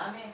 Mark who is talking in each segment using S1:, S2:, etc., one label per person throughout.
S1: 아멘.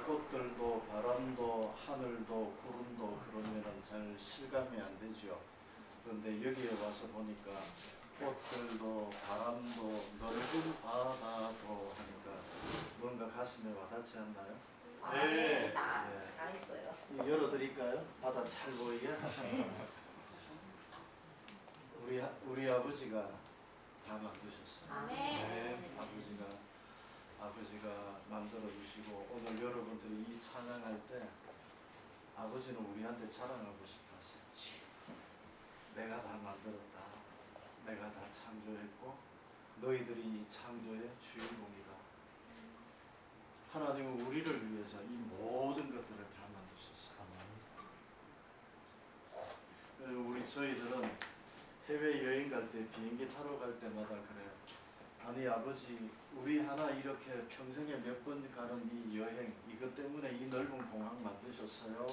S2: 꽃들도 바람도 하늘도 구름도 그러면은 잘 실감이 안 되죠. 그런데 여기에 와서 보니까 꽃들도 바람도 넓은 바다도 하니까 뭔가 가슴에 와닿지 않나요?
S1: 네.
S2: 네.
S1: 잘했어요.
S2: 열어드릴까요? 바다 잘 보이게. 우리 아버지가 다 만드셨어요.
S1: 아멘.
S2: 네. 아버지가 만들어 주시고 오늘 여러분들이 이 찬양할 때 아버지는 우리한테 자랑하고 싶었어요. 내가 다 만들었다. 내가 다 창조했고 너희들이 이 창조의 주인공이다. 하나님은 우리를 위해서 이 모든 것들을 다 만드셨어요. 저희들은 해외 여행 갈 때 비행기 타러 갈 때마다 그래요. 아니 아버지 우리 하나 이렇게 평생에 몇 번 가는 이 여행 이것 때문에 이 넓은 공항 만드셨어요.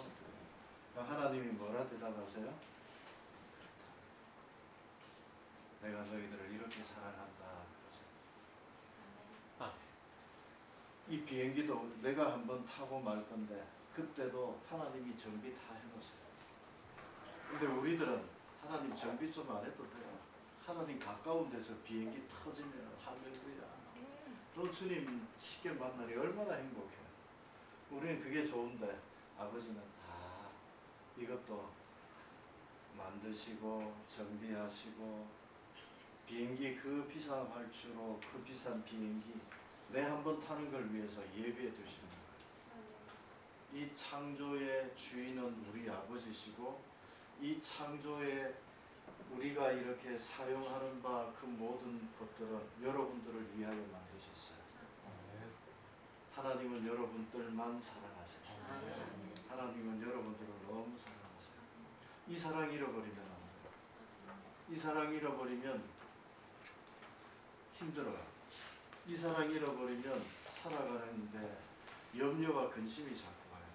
S2: 하나님이 뭐라 대답하세요? 내가 너희들을 이렇게 사랑한다. 이 비행기도 내가 한번 타고 말 건데 그때도 하나님이 정비 다 해놓으세요. 근데 우리들은 하나님 정비 좀 안 해도 돼요. 하나님 가까운 데서 비행기 터지면 할렐루야. 또 주님 쉽게 만나니 얼마나 행복해요. 우리는 그게 좋은데 아버지는 다 이것도 만드시고 정비하시고 비행기 그 비싼 활주로 그 비싼 비행기 내 한 번 타는 걸 위해서 예비해 두시는 거예요. 이 창조의 주인은 우리 아버지시고 이 창조의 우리가 이렇게 사용하는 바 그 모든 것들은 여러분들을 위하여 만드셨어요. 하나님은 여러분들만 사랑하세요. 하나님은 여러분들을 너무 사랑하세요. 이 사랑 잃어버리면 안 돼요. 이 사랑 잃어버리면 힘들어요. 이 사랑 잃어버리면 살아가는데 염려와 근심이 자꾸 와요.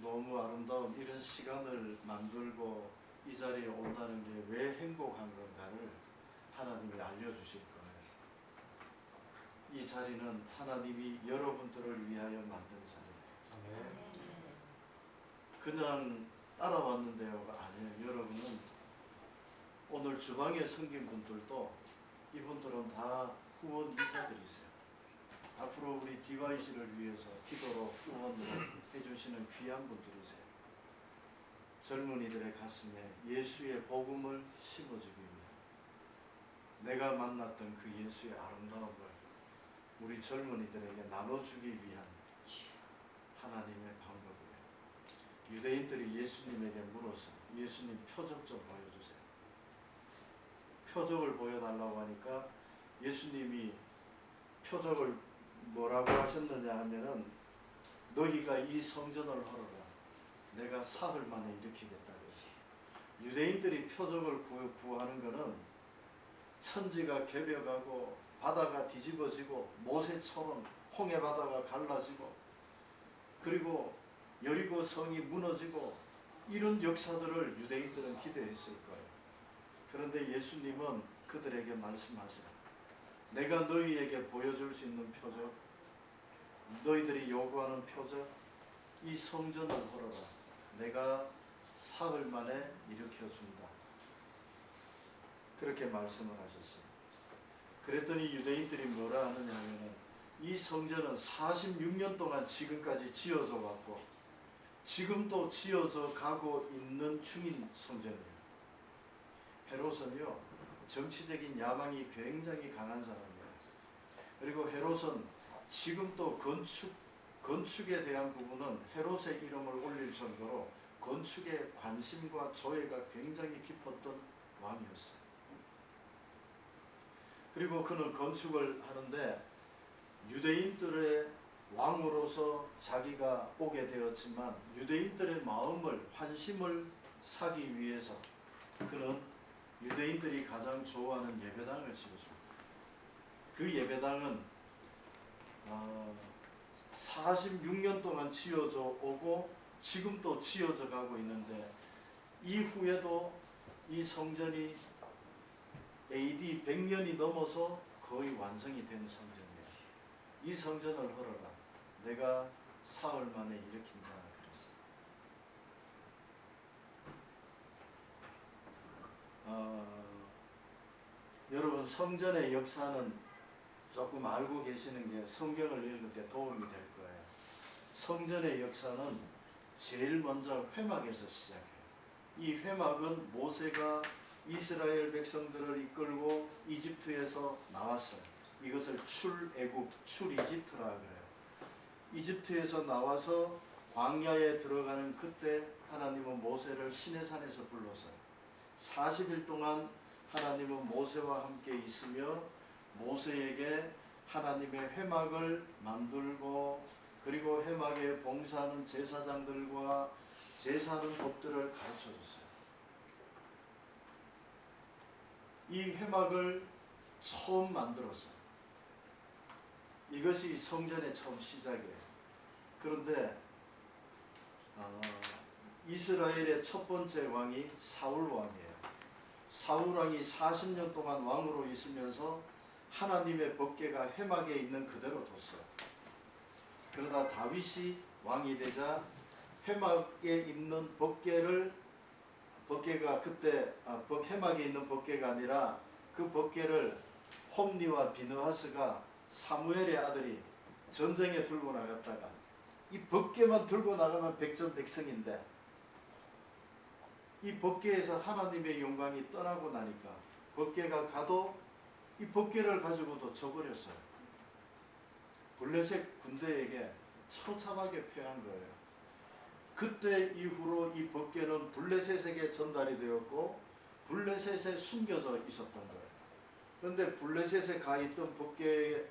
S2: 너무 아름다운 이런 시간을 만들고 이 자리에 온다는 게 왜 행복한 건가를 하나님이 알려주실 거예요. 이 자리는 하나님이 여러분들을 위하여 만든 자리예요. 그냥 따라왔는데요가 아니에요. 여러분은 오늘 주방에 섬긴 분들도 이분들은 다 후원 이사들이세요. 앞으로 우리 DYC를 위해서 기도로 후원을 해주시는 귀한 분들이세요. 젊은이들의 가슴에 예수의 복음을 심어주기 위해 내가 만났던 그 예수의 아름다움을 우리 젊은이들에게 나눠주기 위한 하나님의 방법이에요. 유대인들이 예수님에게 물어서 예수님 표적 좀 보여주세요. 표적을 보여달라고 하니까 예수님이 표적을 뭐라고 하셨느냐 하면은 너희가 이 성전을 헐어라. 내가 사흘 만에 일으키겠다 그랬어요. 유대인들이 표적을 구하는 것은 천지가 개벽하고 바다가 뒤집어지고 모세처럼 홍해 바다가 갈라지고 그리고 여리고 성이 무너지고 이런 역사들을 유대인들은 기대했을 거예요. 그런데 예수님은 그들에게 말씀하세요. 내가 너희에게 보여줄 수 있는 표적, 너희들이 요구하는 표적, 이 성전을 헐어라. 내가 사흘 만에 일으켜준다. 그렇게 말씀을 하셨어요. 그랬더니 유대인들이 뭐라 하느냐 하면은 이 성전은 46년 동안 지금까지 지어져 왔고 지금도 지어져 가고 있는 중인 성전이에요. 헤롯은요 정치적인 야망이 굉장히 강한 사람이에요. 그리고 헤롯은 지금도 건축에 대한 부분은 헤롯의 이름을 올릴 정도로 건축에 관심과 조예가 굉장히 깊었던 왕이었어요. 그리고 그는 건축을 하는데 유대인들의 왕으로서 자기가 오게 되었지만 유대인들의 마음을 환심을 사기 위해서 그는 유대인들이 가장 좋아하는 예배당을 지어줍니다. 그 예배당은 46년 동안 지어져 오고 지금도 지어져 가고 있는데 이후에도 이 성전이 AD 100년이 넘어서 거의 완성이 된 성전이에요. 이 성전을 헐어라. 내가 사흘 만에 일으킨다 그랬어요. 여러분 성전의 역사는 조금 알고 계시는 게 성경을 읽을 때 도움이 될 거예요. 성전의 역사는 제일 먼저 회막에서 시작해요. 이 회막은 모세가 이스라엘 백성들을 이끌고 이집트에서 나왔어요. 이것을 출애굽, 출이집트라 그래요. 이집트에서 나와서 광야에 들어가는 그때 하나님은 모세를 시내산에서 불렀어요. 40일 동안 하나님은 모세와 함께 있으며 모세에게 하나님의 회막을 만들고 그리고 회막에 봉사하는 제사장들과 제사하는 법들을 가르쳐 줬어요. 이 회막을 처음 만들었어요. 이것이 성전의 처음 시작이에요. 그런데 이스라엘의 첫 번째 왕이 사울 왕이에요. 사울 왕이 40년 동안 왕으로 있으면서 하나님의 법궤가 회막에 있는 그대로 뒀어요. 그러다 다윗이 왕이 되자 회막에 있는 법궤가 그때 회막에 있는 법궤가 아니라 그 법궤를 홈리와 비느하스가 사무엘의 아들이 전쟁에 들고 나갔다가 이 법궤만 들고 나가면 백전백승인데 이 법궤에서 하나님의 영광이 떠나고 나니까 법궤가 가도 이 법궤를 가지고도 져버렸어요. 블레셋 군대에게 처참하게 패한 거예요. 그때 이후로 이 법궤는 블레셋에게 전달이 되었고 블레셋에 숨겨져 있었던 거예요. 그런데 블레셋에 가 있던 법궤의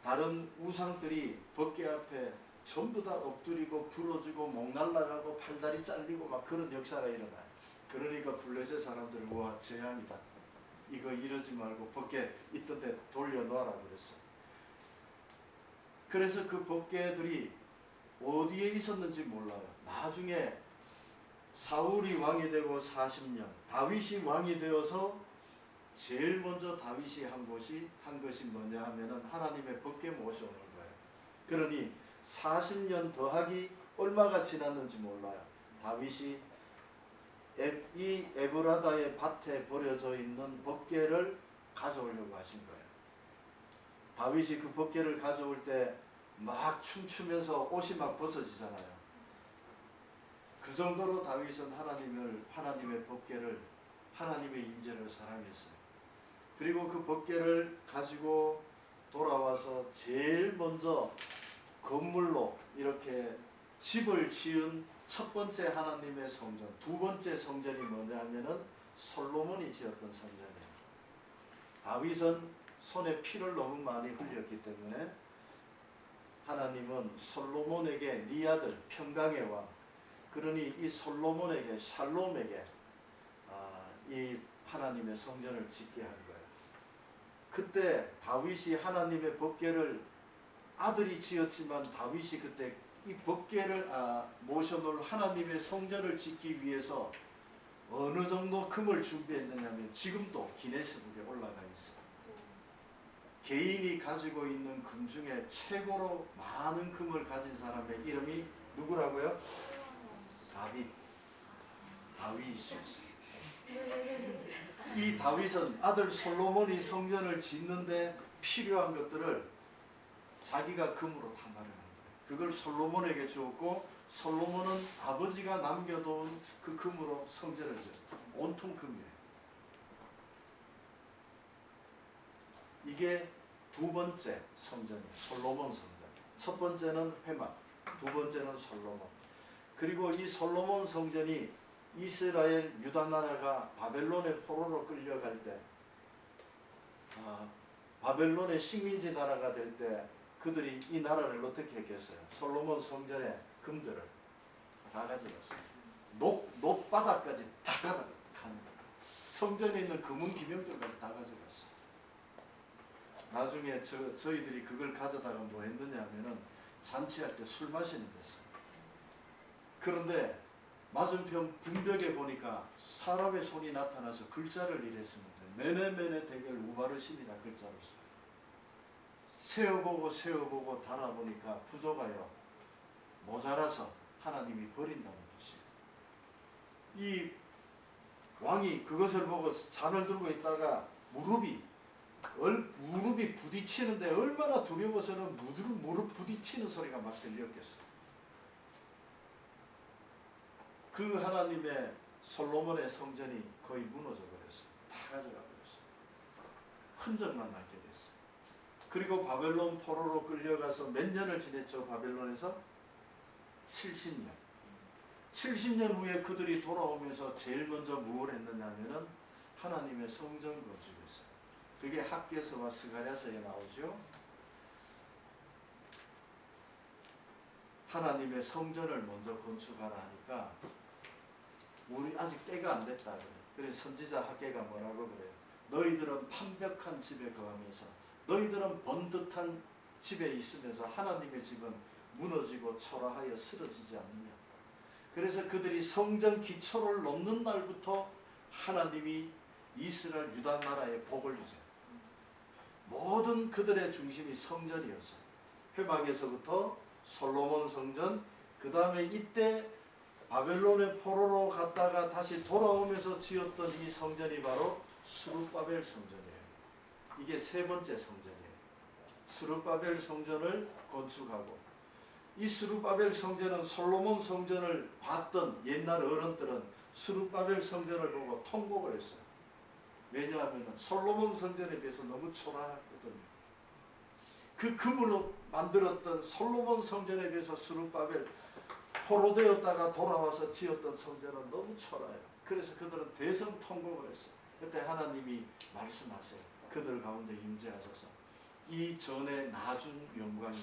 S2: 다른 우상들이 법궤 앞에 전부 다 엎드리고 부러지고 목 날라가고 팔다리 잘리고 막 그런 역사가 일어나요. 그러니까 블레셋 사람들이 와 재앙이다. 이거 이러지 말고 법궤 있던 데 돌려놓아라 그랬어. 그래서 그 법궤들이 어디에 있었는지 몰라요. 나중에 사울이 왕이 되고 40년, 다윗이 왕이 되어서 제일 먼저 다윗이 한 것이 뭐냐 하면은 하나님의 법궤 모셔오는 거예요. 그러니 40년 더하기 얼마가 지났는지 몰라요. 다윗이 이 에브라다의 밭에 버려져 있는 법궤를 가져오려고 하신 거예요. 다윗이 그 법궤를 가져올 때 막 춤추면서 옷이 막 벗어지잖아요. 그 정도로 다윗은 하나님의 법궤를, 하나님의 임재를 사랑했어요. 그리고 그 법궤를 가지고 돌아와서 제일 먼저 건물로 이렇게 집을 지은 첫 번째 하나님의 성전, 두 번째 성전이 뭐냐 하면은 솔로몬이 지었던 성전이에요. 다윗은 손에 피를 너무 많이 흘렸기 때문에 하나님은 솔로몬에게 네 아들 평강의 왕, 그러니 이 솔로몬에게 샬롬에게 이 하나님의 성전을 짓게 한 거예요. 그때 다윗이 하나님의 법궤를 아들이 지었지만 다윗이 그때 이 법궤를 모셔놓을 하나님의 성전을 짓기 위해서 어느 정도 금을 준비했느냐면 지금도 기네스북에 올라가 있어요. 개인이 가지고 있는 금 중에 최고로 많은 금을 가진 사람의 이름이 누구라고요? 다윗이었어요. 이 다윗은 아들 솔로몬이 성전을 짓는데 필요한 것들을 자기가 금으로 다 마련한 거예요. 그걸 솔로몬에게 주었고 솔로몬은 아버지가 남겨둔 그 금으로 성전을 지었어요. 온통 금이에요. 이게 두 번째 성전이에요. 솔로몬 성전. 첫 번째는 회막, 두 번째는 솔로몬. 그리고 이 솔로몬 성전이 이스라엘 유다 나라가 바벨론의 포로로 끌려갈 때 바벨론의 식민지 나라가 될 때 그들이 이 나라를 어떻게 했겠어요? 솔로몬 성전의 금들을 다 가져갔어요. 높바닥까지 다 가져간 성전에 있는 금은 기명들까지 다 가져갔어요. 나중에 저희들이 그걸 가져다가 뭐 했느냐 하면은 잔치할 때 술 마시는 데서. 그런데 맞은편 분벽에 보니까 사람의 손이 나타나서 글자를 이랬습니다. 메네메네 대결 우바르신이라 글자를 써요. 세어보고 달아보니까 구조가요 모자라서 하나님이 버린다는 뜻이에요. 이 왕이 그것을 보고 잔을 들고 있다가 무릎이 부딪히는데 얼마나 두려워서는 무릎 부딪히는 소리가 막 들렸겠어요. 그 하나님의 솔로몬의 성전이 거의 무너져 버렸어요. 다 가져가 버렸어요. 흔적만 남게 됐어요. 그리고 바벨론 포로로 끌려가서 몇 년을 지냈죠? 바벨론에서 70년. 70년 후에 그들이 돌아오면서 제일 먼저 무엇을 했느냐 하면은 하나님의 성전 건축했어요. 그게 학개서와 스가랴서에 나오죠. 하나님의 성전을 먼저 건축하라 하니까 우리 아직 때가 안 됐다 그래. 그래서 선지자 학개가 뭐라고 그래요? 너희들은 판벽한 집에 거하면서 너희들은 번듯한 집에 있으면서 하나님의 집은 무너지고 초라하여 쓰러지지 않느냐. 그래서 그들이 성전 기초를 놓는 날부터 하나님이 이스라엘 유다 나라에 복을 주세요. 모든 그들의 중심이 성전이었어요. 회막에서부터 솔로몬 성전, 그 다음에 이때 바벨론의 포로로 갔다가 다시 돌아오면서 지었던 이 성전이 바로 스룹바벨 성전이에요. 이게 세 번째 성전이에요. 스룹바벨 성전을 건축하고, 이 스룹바벨 성전은 솔로몬 성전을 봤던 옛날 어른들은 스룹바벨 성전을 보고 통곡을 했어요. 왜냐하면 솔로몬 성전에 비해서 너무 초라했거든요. 그 금으로 만들었던 솔로몬 성전에 비해서 스룹바벨 포로되었다가 돌아와서 지었던 성전은 너무 초라해요. 그래서 그들은 대성통곡을 했어요. 그때 하나님이 말씀하세요. 그들 가운데 임재하셔서 이 전에 나중 영광이,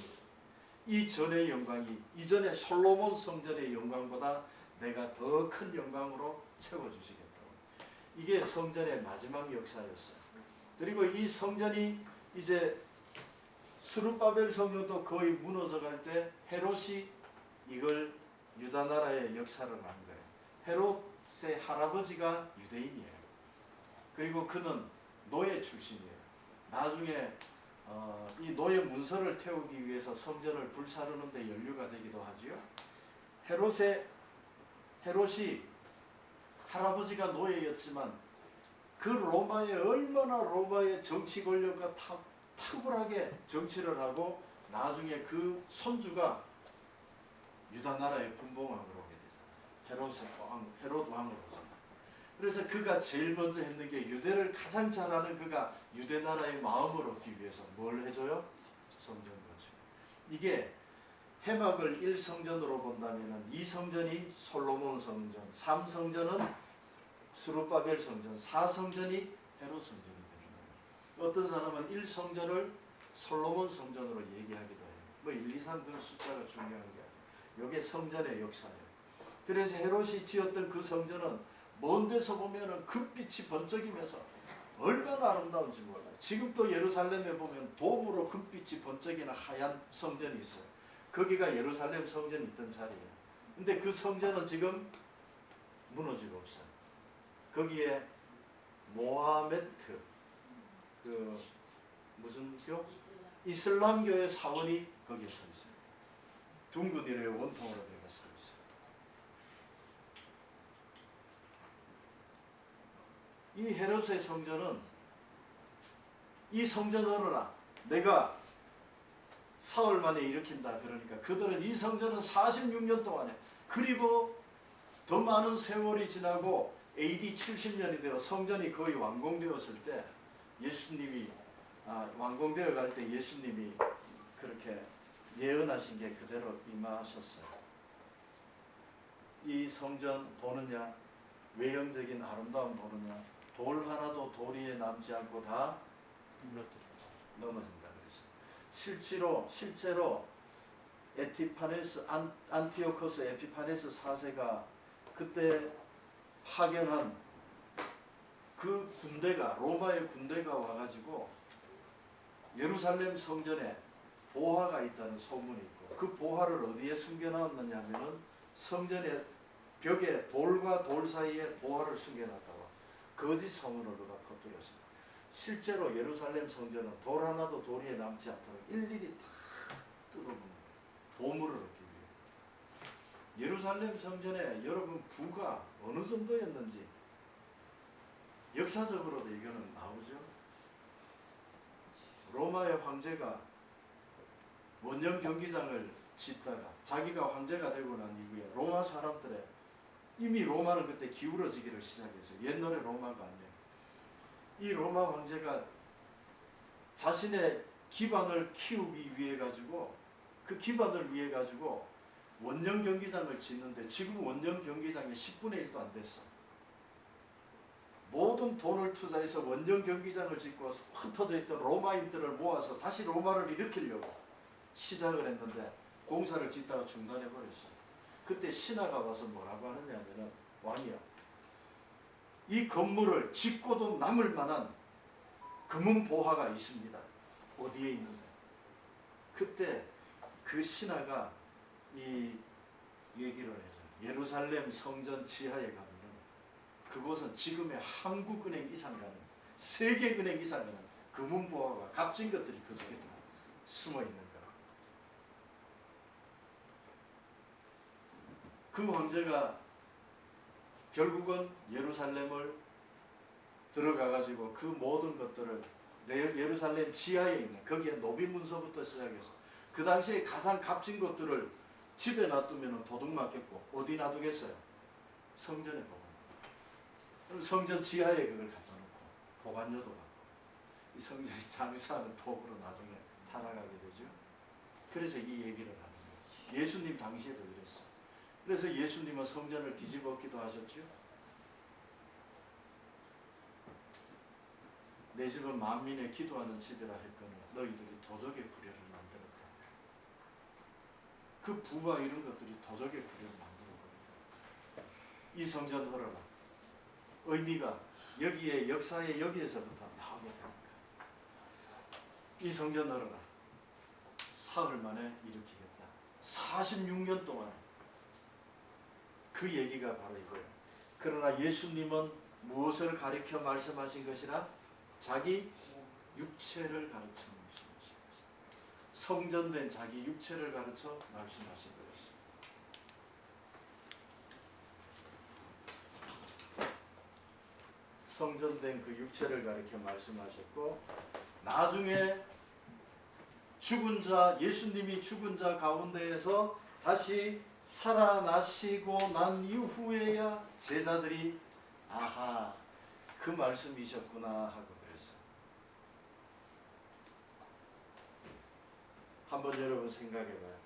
S2: 이 전의 영광이 이전에 솔로몬 성전의 영광보다 내가 더 큰 영광으로 채워주시겠다고. 이게 성전의 마지막 역사였어요. 그리고 이 성전이 이제 스룹바벨 성전도 거의 무너져 갈 때 헤롯이 이걸 유다 나라의 역사를 한 거예요. 헤롯의 할아버지가 유대인이에요. 그리고 그는 노예 출신이에요. 나중에 이 노예 문서를 태우기 위해서 성전을 불사르는 데 연료가 되기도 하지요. 헤롯이 할아버지가 노예였지만 그 로마에 얼마나 로마의 정치 권력과 탁월하게 정치를 하고 나중에 그 손주가 유다 나라의 분봉왕으로 오게 되잖아요. 헤롯 왕으로 오잖아요. 그래서 그가 제일 먼저 했는 게 유대를 가장 잘하는 그가 유대 나라의 마음을 얻기 위해서 뭘 해줘요? 성전 건축. 이게 해막을 1성전으로 본다면 2성전이 솔로몬 성전, 3성전은 스룹바벨 성전, 4성전이 헤롯 성전이 되는 거예요. 어떤 사람은 1성전을 솔로몬 성전으로 얘기하기도 해요. 뭐 1, 2, 3 그 숫자가 중요한 게 아니에요. 이게 성전의 역사예요. 그래서 헤롯이 지었던 그 성전은 먼 데서 보면은 금빛이 번쩍이면서 얼마나 아름다운지 몰라요. 지금도 예루살렘에 보면 돔으로 금빛이 번쩍이는 하얀 성전이 있어요. 거기가 예루살렘 성전이 있던 자리예요. 근데 그 성전은 지금 무너지고 없어요. 거기에 모하메트, 그 무슨 교? 이슬람교의 사원이 거기에 서 있어요. 둥근 이래 원통으로 되어 서 있어요. 이 헤롯의 성전은 이 성전을 얻어라. 내가 사흘 만에 일으킨다. 그러니까 그들은 이 성전은 46년 동안에, 그리고 더 많은 세월이 지나고 AD 70년이 되어 성전이 거의 완공되었을 때 예수님이 완공되어 갈 때 예수님이 그렇게 예언하신 게 그대로 임하셨어요. 이 성전 보느냐, 외형적인 아름다움 보느냐, 돌 하나도 돌 위에 남지 않고 다 넘어진다 그랬어요. 실제로 에피파네스 안티오코스 에피파네스 4세가 그때 파견한 그 군대가, 로마의 군대가 와가지고 예루살렘 성전에 보화가 있다는 소문이 있고, 그 보화를 어디에 숨겨놨느냐 하면은 성전의 벽에 돌과 돌 사이에 보화를 숨겨놨다고 거짓 소문을 누가 퍼뜨렸어요. 실제로 예루살렘 성전은 돌 하나도 돌 위에 남지 않도록 일일이 다 뜯어본 보물을 얻기 위해. 예루살렘 성전에 여러분 부가 어느 정도였는지 역사적으로도 이거는 나오죠. 로마의 황제가 원형 경기장을 짓다가 자기가 황제가 되고 난 이후에 로마 사람들의, 이미 로마는 그때 기울어지기를 시작했어요. 옛날의 로마가 아니에요. 이 로마 황제가 자신의 기반을 키우기 위해 가지고, 그 기반을 위해 가지고 원형 경기장을 짓는데 지금 원형 경기장이 10분의 1도 안 됐어. 모든 돈을 투자해서 원형 경기장을 짓고 흩어져 있던 로마인들을 모아서 다시 로마를 일으키려고 시작을 했는데 공사를 짓다가 중단해 버렸어요. 그때 신하가 와서 뭐라고 하느냐면은, 왕이요, 이 건물을 짓고도 남을 만한 금은 보화가 있습니다. 어디에 있는가? 그때 그 신하가 이 얘기를 해줘요. 예루살렘 성전 지하에 가면은 그곳은 지금의 한국은행 이상 가는, 세계은행 이상 가는 금은 보화가 값진 것들이 그 속에 다 숨어 있는 거라. 그 황제가 결국은 예루살렘을 들어가 가지고 그 모든 것들을 예루살렘 지하에 있는 거기에 노비 문서부터 시작해서 그 당시에 가장 값진 것들을 집에 놔두면 도둑 맞겠고 어디 놔두겠어요? 성전에 보관. 성전 지하에 그걸 갖다 놓고 보관료도 받고 이 성전이 장사하는 도구로 나중에 타락하게 되죠. 그래서 이 얘기를 하는 거예요. 예수님 당시에도 이랬어요. 그래서 예수님은 성전을 뒤집었기도 하셨죠. 내 집은 만민의 기도하는 집이라 했거늘 너희들이 도적의 불의를 만들었다. 그 부와 이런 것들이 도적의 불의를 만들어버린다. 이 성전 허러라. 의미가 여기에 역사의 여기에서부터 나오게 됩니다. 이 성전 허러라. 사흘 만에 일으키겠다. 46년 동안 그 얘기가 바로 이거예요. 그러나 예수님은 무엇을 가리켜 말씀하신 것이라? 자기 육체를 가르쳐 말씀하신 것이다. 성전된 자기 육체를 가르쳐 말씀하신 것이다. 성전된 그 육체를 가리켜 말씀하셨고 나중에 죽은 자, 예수님이 죽은 자 가운데에서 다시 살아나시고 난 이후에야 제자들이 아하 그 말씀이셨구나 하고 그랬어요. 한번 여러분 생각해봐요.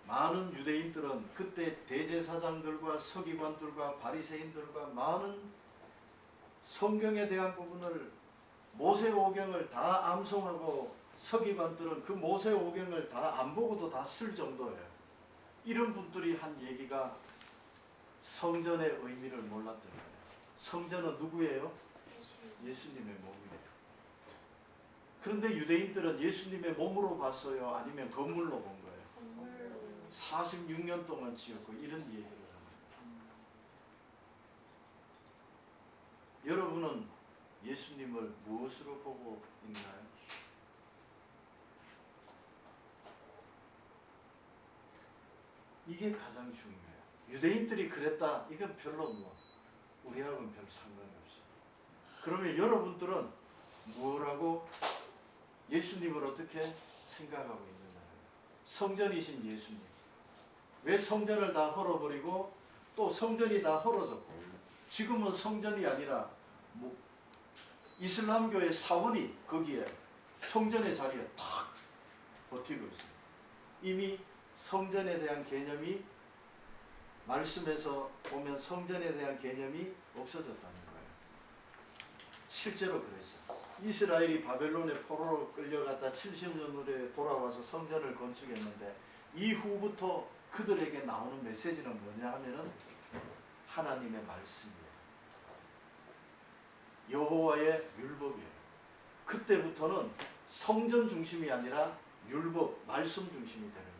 S2: 많은 유대인들은 그때 대제사장들과 서기관들과 바리새인들과 많은 성경에 대한 부분을 모세오경을 다 암송하고 서기관들은 그 모세오경을 다 안 보고도 다 쓸 정도예요. 이런 분들이 한 얘기가 성전의 의미를 몰랐던 거예요. 성전은 누구예요? 예수님의 몸이에요. 그런데 유대인들은 예수님의 몸으로 봤어요? 아니면 건물로 본 거예요? 46년 동안 지었고 이런 얘기를 합니다. 여러분은 예수님을 무엇으로 보고 있나요? 이게 가장 중요해요. 유대인들이 그랬다. 이건 별로 우리하고는 별 상관이 없어요. 그러면 여러분들은 뭐라고 예수님을 어떻게 생각하고 있느냐? 성전이신 예수님. 왜 성전을 다 헐어버리고 또 성전이 다 헐어졌고 지금은 성전이 아니라 이슬람교의 사원이 거기에 성전의 자리에 탁 버티고 있어요. 이미 성전에 대한 개념이 말씀에서 보면 성전에 대한 개념이 없어졌다는 거예요. 실제로 그랬어요. 이스라엘이 바벨론의 포로로 끌려갔다 70년 후에 돌아와서 성전을 건축했는데 이후부터 그들에게 나오는 메시지는 뭐냐 하면은 하나님의 말씀이에요. 여호와의 율법이에요. 그때부터는 성전 중심이 아니라 율법, 말씀 중심이 되는 거예요.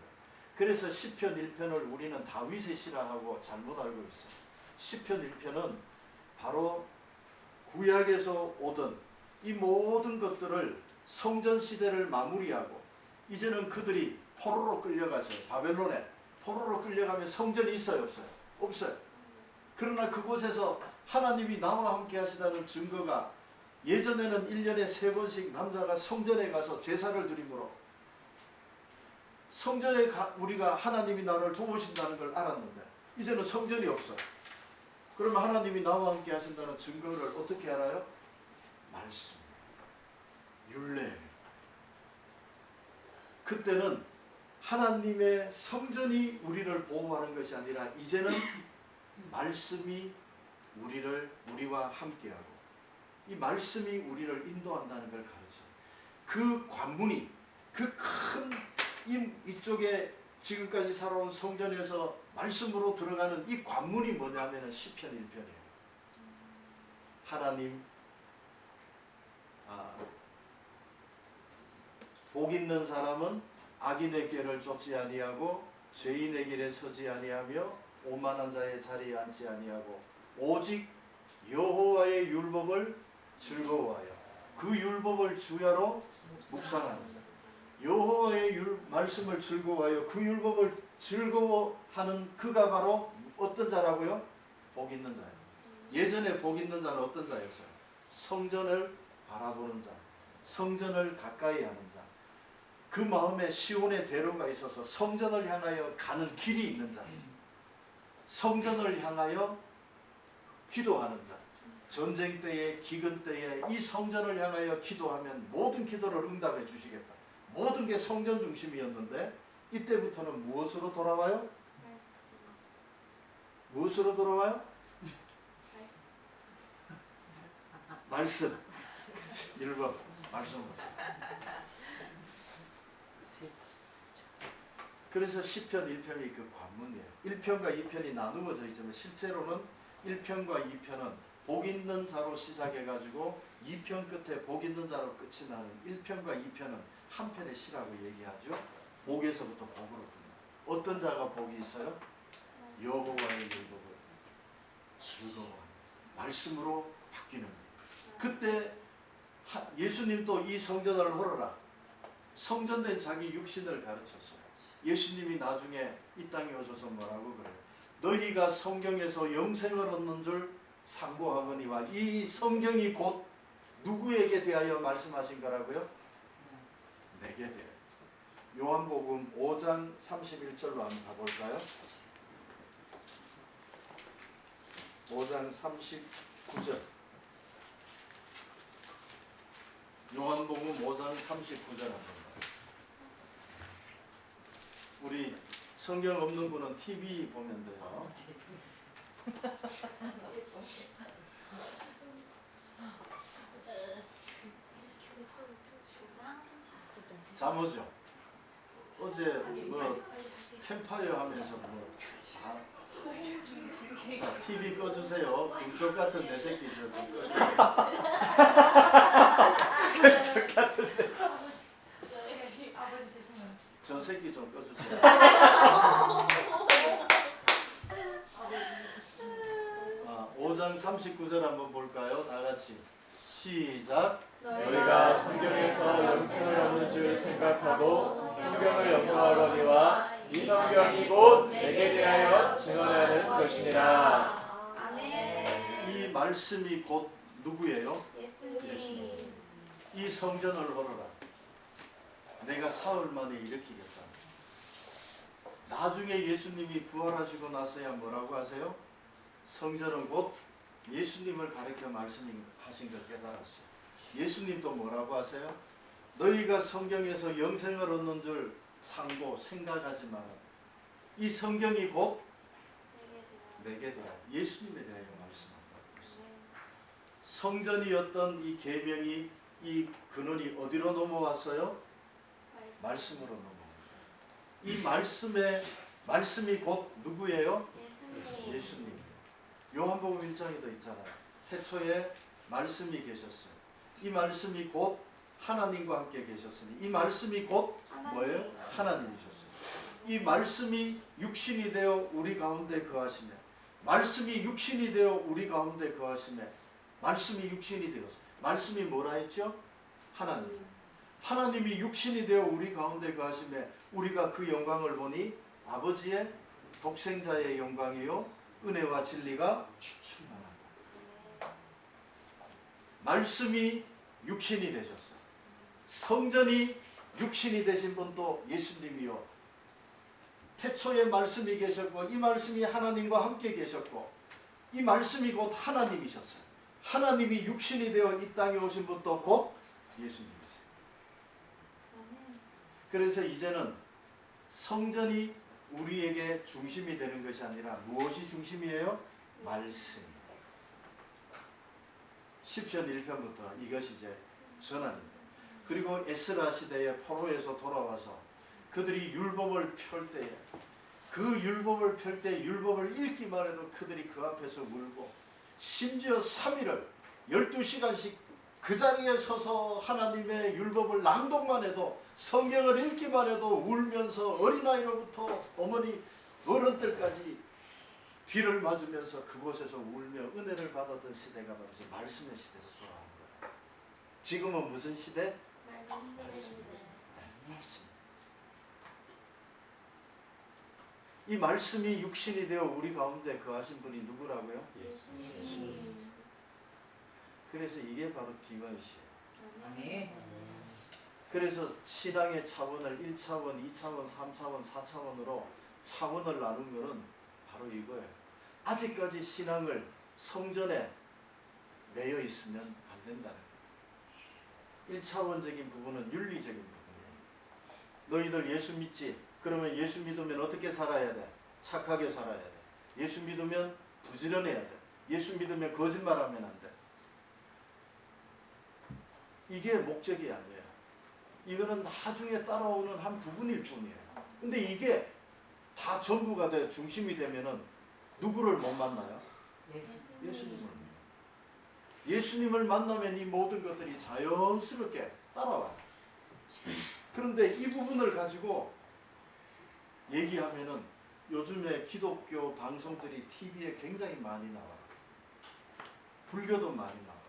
S2: 그래서 시편 1편을 우리는 다윗의 시라 하고 잘못 알고 있어요. 시편 1편은 바로 구약에서 오던 이 모든 것들을 성전 시대를 마무리하고 이제는 그들이 포로로 끌려가서요. 바벨론에 포로로 끌려가면 성전이 있어요? 없어요? 없어요. 그러나 그곳에서 하나님이 나와 함께 하시다는 증거가 예전에는 1년에 3번씩 남자가 성전에 가서 제사를 드림으로 성전에 우리가 하나님이 나를 도우신다는 걸 알았는데 이제는 성전이 없어요. 그러면 하나님이 나와 함께 하신다는 증거를 어떻게 알아요? 말씀, 율례. 그때는 하나님의 성전이 우리를 보호하는 것이 아니라 이제는 말씀이 우리와 함께하고 이 말씀이 우리를 인도한다는 걸 가르쳐요. 그 관문이 그 큰 이쪽에 지금까지 살아온 성전에서 말씀으로 들어가는 이 관문이 뭐냐면 시편 1편이에요. 하나님 복 있는 사람은 악인의 꾀를 쫓지 아니하고 죄인의 길에 서지 아니하며 오만한 자의 자리에 앉지 아니하고 오직 여호와의 율법을 즐거워하여 그 율법을 주야로 묵상하는 자. 여호와의 말씀을 즐거워하여 그 율법을 즐거워하는 그가 바로 어떤 자라고요? 복 있는 자예요. 예전에 복 있는 자는 어떤 자였어요? 성전을 바라보는 자, 성전을 가까이 하는 자, 그 마음에 시온의 대로가 있어서 성전을 향하여 가는 길이 있는 자, 성전을 향하여 기도하는 자, 전쟁 때에 기근 때에 이 성전을 향하여 기도하면 모든 기도를 응답해 주시겠다. 모든 게 성전 중심이었는데 이때부터는 무엇으로 돌아와요? 무엇으로 돌아와요? 말씀. 1번 말씀으로. 그래서 시편 1편이 그 관문이에요. 1편과 2편이 나누어져 있지만 실제로는 1편과 2편은 복 있는 자로 시작해가지고 2편 끝에 복 있는 자로 끝이 나는 1편과 2편은 한 편의 시라고 얘기하죠. 복에서부터 복으로 끝나. 어떤 자가 복이 있어요? 여호와의 율법을 즐거워하는 말씀으로 바뀌는 거예요. 그때 예수님도 이 성전을 헐어라. 성전된 자기 육신을 가르쳤어요. 예수님이 나중에 이 땅에 오셔서 뭐라고 그래요? 너희가 성경에서 영생을 얻는 줄 상고하거니와 이 성경이 곧 누구에게 대하여 말씀하신 거라고요? 내게 대하여. 요한복음 5장 31절로 한번 가볼까요? 5장 39절. 요한복음 5장 39절 한번 봐요. 우리 성경 없는 분은 TV 보면 돼요. 잠오죠. 어제 뭐 캠파이어 하면서 뭐 자, TV 꺼주세요. 금쪽 같은 내 새끼 좀 꺼주세요. 금쪽 같은데.
S1: 아버지 죄송해요.
S2: 저 새끼 좀 꺼주세요. 아, 5장 39절 한번 볼까요? 다 같이 시작.
S3: 너희가 성경에서 영생을 얻는 줄 생각하고 성경을 연구하거니와 이 성경이 곧 내게 대하여 증언하는 것이니라.
S1: 아멘.
S2: 이 말씀이 곧 누구예요?
S1: 예수님.
S2: 이 성전을 헐어라. 내가 사흘 만에 일으키겠다. 나중에 예수님이 부활하시고 나서야 뭐라고 하세요? 성전은 곧 예수님을 가리켜 말씀하신 걸 깨달았어요. 예수님도 뭐라고 하세요? 너희가 성경에서 영생을 얻는 줄 상고 생각하지 마라. 이 성경이 곧 내게 대하여 예수님에 대하여 말씀한다고 했어요. 성전이었던 이 계명이 이 근원이 어디로 넘어왔어요? 말씀으로 넘어옵니다. 이 말씀이 곧 누구예요? 예수님. 요한복음 1장에도 있잖아요. 태초에 말씀이 계셨어요. 이 말씀이 곧 하나님과 함께 계셨으니 이 말씀이 곧 뭐예요? 하나님이셨어요. 이 말씀이 육신이 되어 우리 가운데 거하시며 말씀이 육신이 되어 우리 가운데 거하시며 말씀이 육신이 되어서 말씀이 뭐라 했죠? 하나님. 하나님이 육신이 되어 우리 가운데 거하시며 우리가 그 영광을 보니 아버지의 독생자의 영광이요 은혜와 진리가 충만하다. 말씀이 육신이 되셨어요. 성전이 육신이 되신 분도 예수님이요. 태초에 말씀이 계셨고 이 말씀이 하나님과 함께 계셨고 이 말씀이 곧 하나님이셨어요. 하나님이 육신이 되어 이 땅에 오신 분도 곧 예수님이세요. 그래서 이제는 성전이 우리에게 중심이 되는 것이 아니라 무엇이 중심이에요? 말씀. 시편 1편부터 이것이 이제 전환입니다. 그리고 에스라 시대에 포로에서 돌아와서 그들이 율법을 펼 때에 그 율법을 펼 때 율법을 읽기만 해도 그들이 그 앞에서 울고 심지어 3일을 12시간씩 그 자리에 서서 하나님의 율법을 낭독만 해도 성경을 읽기만 해도 울면서 어린아이로부터 어머니 어른들까지 비를 맞으면서 그곳에서 울며 은혜를 받았던 시대가 바로 이제 말씀의 시대로 돌아온 거예요. 지금은 무슨 시대? 말씀. 이 말씀이 육신이 되어 우리 가운데 거하신 분이 누구라고요?
S3: 예수님.
S2: 그래서 이게 바로 디바이시예요.
S3: 아멘.
S2: 그래서 신앙의 차원을 1차원, 2차원, 3차원, 4차원으로 차원을 나눈 것은 바로 이거예요. 아직까지 신앙을 성전에 매여 있으면 안 된다는 거예요. 1차원적인 부분은 윤리적인 부분이에요. 너희들 예수 믿지? 그러면 예수 믿으면 어떻게 살아야 돼? 착하게 살아야 돼. 예수 믿으면 부지런해야 돼. 예수 믿으면 거짓말하면 안 돼. 이게 목적이 아니에요. 이거는 나중에 따라오는 한 부분일 뿐이에요. 근데 이게 다 전부가 돼 중심이 되면은 누구를 못 만나요? 예수님을. 예수님을 만나면 이 모든 것들이 자연스럽게 따라와요. 그런데 이 부분을 가지고 얘기하면은 요즘에 기독교 방송들이 TV에 굉장히 많이 나와요. 불교도 많이 나와요.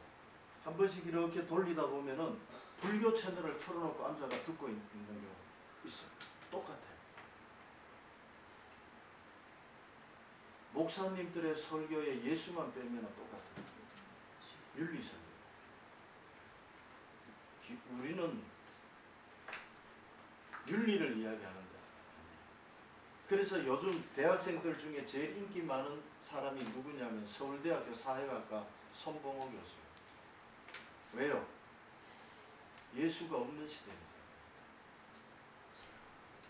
S2: 한 번씩 이렇게 돌리다 보면은 불교 채널을 틀어놓고 앉아가 듣고 있는 경우 있어요. 똑같아요. 목사님들의 설교에 예수만 빼면 똑같아요. 윤리 설교. 우리는 윤리를 이야기하는데 그래서 요즘 대학생들 중에 제일 인기 많은 사람이 누구냐면 서울대학교 사회학과 손봉호 교수예요. 왜요? 예수가 없는 시대입니다.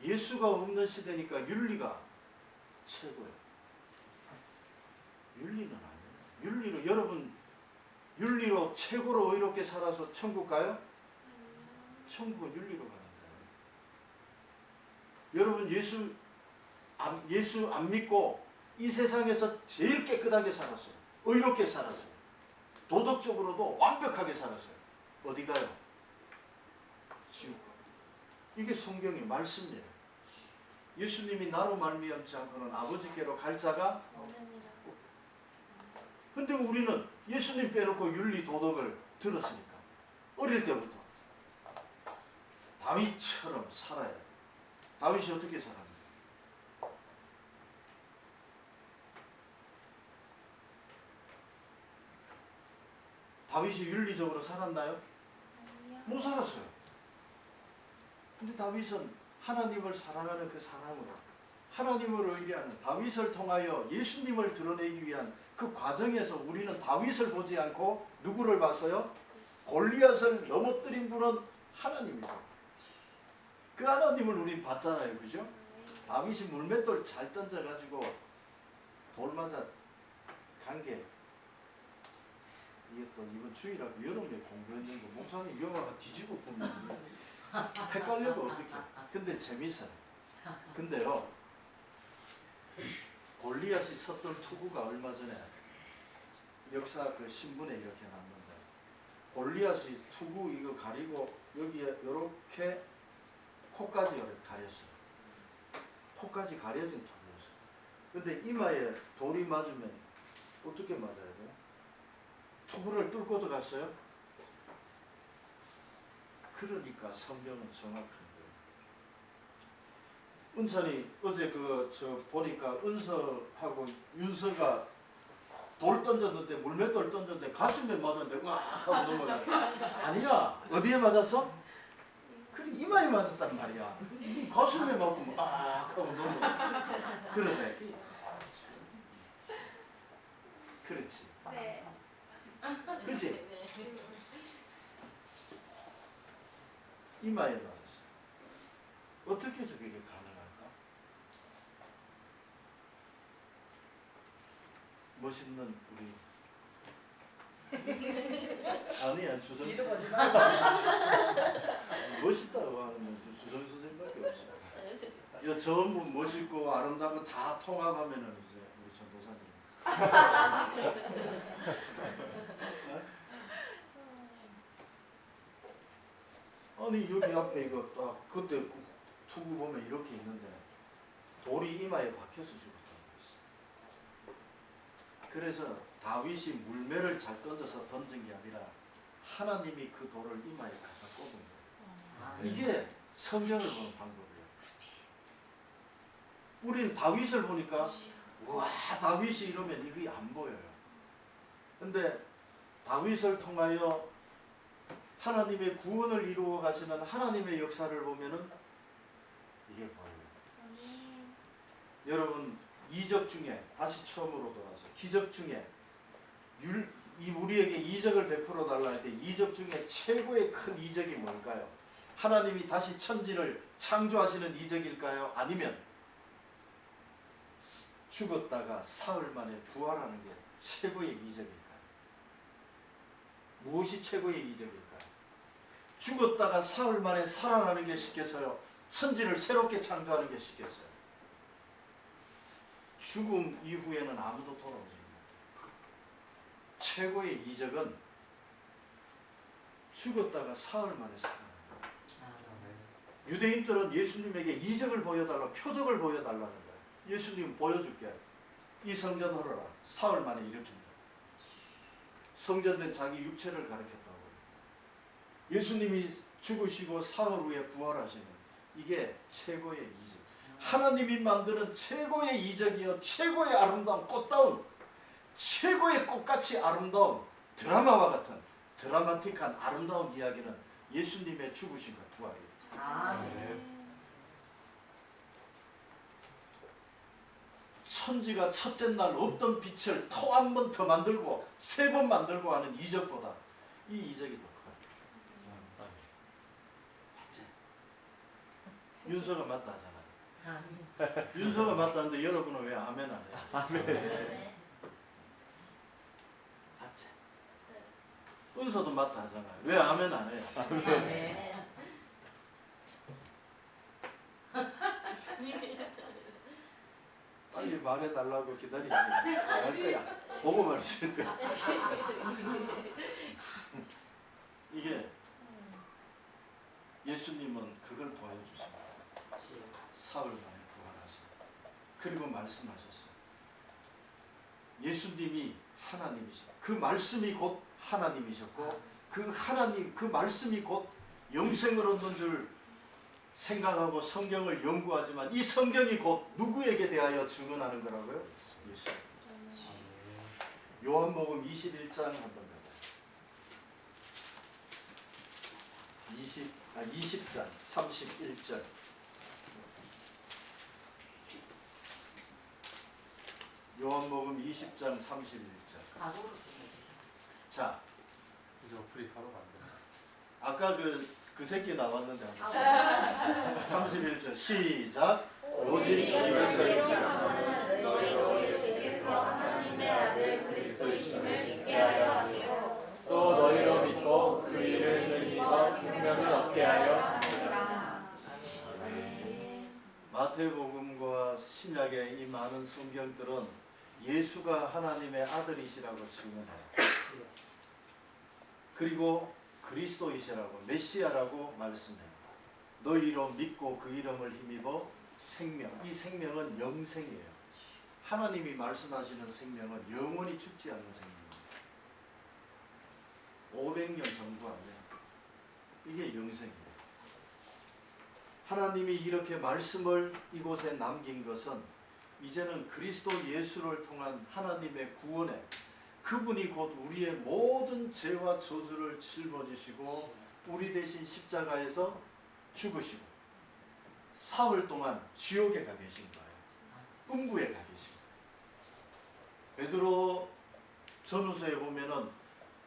S2: 예수가 없는 시대니까 윤리가 최고예요. 윤리는 아니에요. 윤리로 여러분 윤리로 최고로 의롭게 살아서 천국 가요? 천국은 윤리로 가는 거예요. 여러분 예수 안 믿고 이 세상에서 제일 깨끗하게 살았어요. 의롭게 살았어요. 도덕적으로도 완벽하게 살았어요. 어디 가요? 지옥 가요. 이게 성경의 말씀이에요. 예수님이 나로 말미암지 않고는 아버지께로 갈 자가
S1: 없느니라.
S2: 근데 우리는 예수님 빼놓고 윤리 도덕을 들었으니까 어릴 때부터 다윗처럼 살아야 돼. 다윗이 어떻게 살았는데? 다윗이 윤리적으로 살았나요?
S1: 아니요.
S2: 못 살았어요. 근데 다윗은 하나님을 사랑하는 그 사랑으로 하나님을 의뢰하는 다윗을 통하여 예수님을 드러내기 위한 그 과정에서 우리는 다윗을 보지 않고 누구를 봤어요? 골리앗을 넘어뜨린 분은 하나님이죠. 그 하나님을 우린 봤잖아요. 그죠? 다윗이 물맷돌 잘 던져가지고 돌 맞아 간 게 이게 또 이번 주일하고 여름에 공부했는 거 목사님 영화가 뒤집어 보면 헷갈려도 어떡해. 근데 재밌어요. 근데요 골리앗이 섰던 투구가 얼마 전에 역사 그 신문에 이렇게 났는데 골리앗이 투구 이거 가리고 여기에 이렇게 코까지 가렸어요. 코까지 가려진 투구였어요. 근데 이마에 돌이 맞으면 어떻게 맞아야 돼요? 투구를 뚫고 들어갔어요? 그러니까 성경은 정확한 거예요. 은찬이 어제 보니까 은서하고 윤서가 돌 던졌는데 물맷돌 던졌는데 가슴에 맞았는데 와 하고 넘어가요. 아니야. 어디에 맞았어? 그래 이마에 맞았단 말이야. 가슴에 맞고 아 하고 넘어가. 그러네. 그렇지.
S1: 네.
S2: 그렇지. 이마에 맞았어. 어떻게 해서 그게 가능할까? 멋있는 우리 아니야 주성 멋있다고 하는 건 주성 선생님밖에 없어요. 이 전부 멋있고 아름다운 다 통합하면은 이제 우리 전도사님. 아니 여기 앞에 이거 딱 그때 투구 보면 이렇게 있는데 돌이 이마에 박혀서 죽었다고 했어. 그래서 다윗이 물매를 잘 던져서 던진 게 아니라 하나님이 그 돌을 이마에 갖다 꽂은 거예요. 이게 성경을 보는 방법이에요. 우리는 다윗을 보니까 와 다윗이 이러면 이게 안 보여요. 근데 다윗을 통하여 하나님의 구원을 이루어 가시는 하나님의 역사를 보면은 이게 보여요. 여러분 이적 중에 다시 처음으로 돌아서 기적 중에 우리에게 이적을 베풀어 달라 할 때 이적 중에 최고의 큰 이적이 뭘까요? 하나님이 다시 천지를 창조하시는 이적일까요? 아니면 죽었다가 사흘 만에 부활하는 게 최고의 이적일까요? 무엇이 최고의 이적일까요? 죽었다가 사흘 만에 살아나는 게 쉽겠어요? 천지를 새롭게 창조하는 게 쉽겠어요? 죽음 이후에는 아무도 돌아오지 못해요. 최고의 이적은 죽었다가 사흘 만에 살아나는 거예요. 유대인들은 예수님에게 이적을 보여달라, 표적을 보여달라는 거예요. 예수님 보여줄게. 이 성전 헐어라. 사흘 만에 일으킵니다. 성전된 자기 육체를 가르쳤다고. 예수님이 죽으시고 사흘 후에 부활하시는 이게 최고의 이적. 하나님이 만드는 최고의 이적이요 최고의 아름다운 꽃다운 최고의 꽃같이 아름다운 드라마와 같은 드라마틱한 아름다운 이야기는 예수님의 죽으심과 부활이에요. 천지가 첫째 날 없던 빛을 또 한 번 더 만들고 세 번 만들고 하는 이적보다 이 이적이 더 커요. 맞지? 윤서가 맞다 하잖아. 윤서가 맞다는데 여러분은 왜 아멘 안 해요?
S3: 아멘.
S2: 맞지? 은서도 맞다 하잖아요. 왜 아멘 안 해요? 빨리 말해달라고 기다리지. 안 할 거야. 보고 말했을 거야. 이게 예수님은 그걸 보여주십니다. 사흘 만에 부활하십니다. 그리고 말씀하셨어요. 예수님이 하나님이시고 그 말씀이 곧 하나님이셨고 그 하나님 그 말씀이 곧 영생을 얻는 줄 생각하고 성경을 연구하지만 이 성경이 곧 누구에게 대하여 증언하는 거라고요? 예수. 요한복음 21장 한번 가자. 20장 31절. 요한복음 20장 31절. 자,
S3: 이제 어플이 바로 만들어.
S2: 아까 그 새끼 나왔는데 한번 31절 시작. 오직
S1: 예수께서 이름하는 너희로 예수께서 하나님의 아들 그리스도이심을 믿게 하려 하며
S3: 또 너희로 믿고 그 일을 힘입어 생명을 얻게 하려 함이라.
S2: 마태복음과 신약의 이 많은 성경들은 예수가 하나님의 아들이시라고 증언해요. 그리고 그리스도이시라고 메시아라고 말씀해요. 너희로 믿고 그 이름을 힘입어 생명. 이 생명은 영생이에요. 하나님이 말씀하시는 생명은 영원히 죽지 않는 생명입니다. 500년 정도 안 돼요. 이게 영생이에요. 하나님이 이렇게 말씀을 이곳에 남긴 것은 이제는 그리스도 예수를 통한 하나님의 구원에 그분이 곧 우리의 모든 죄와 저주를 짊어지시고 우리 대신 십자가에서 죽으시고 사흘 동안 지옥에 가 계신 거예요. 음부에 가 계신 거예요. 베드로 전후서에 보면은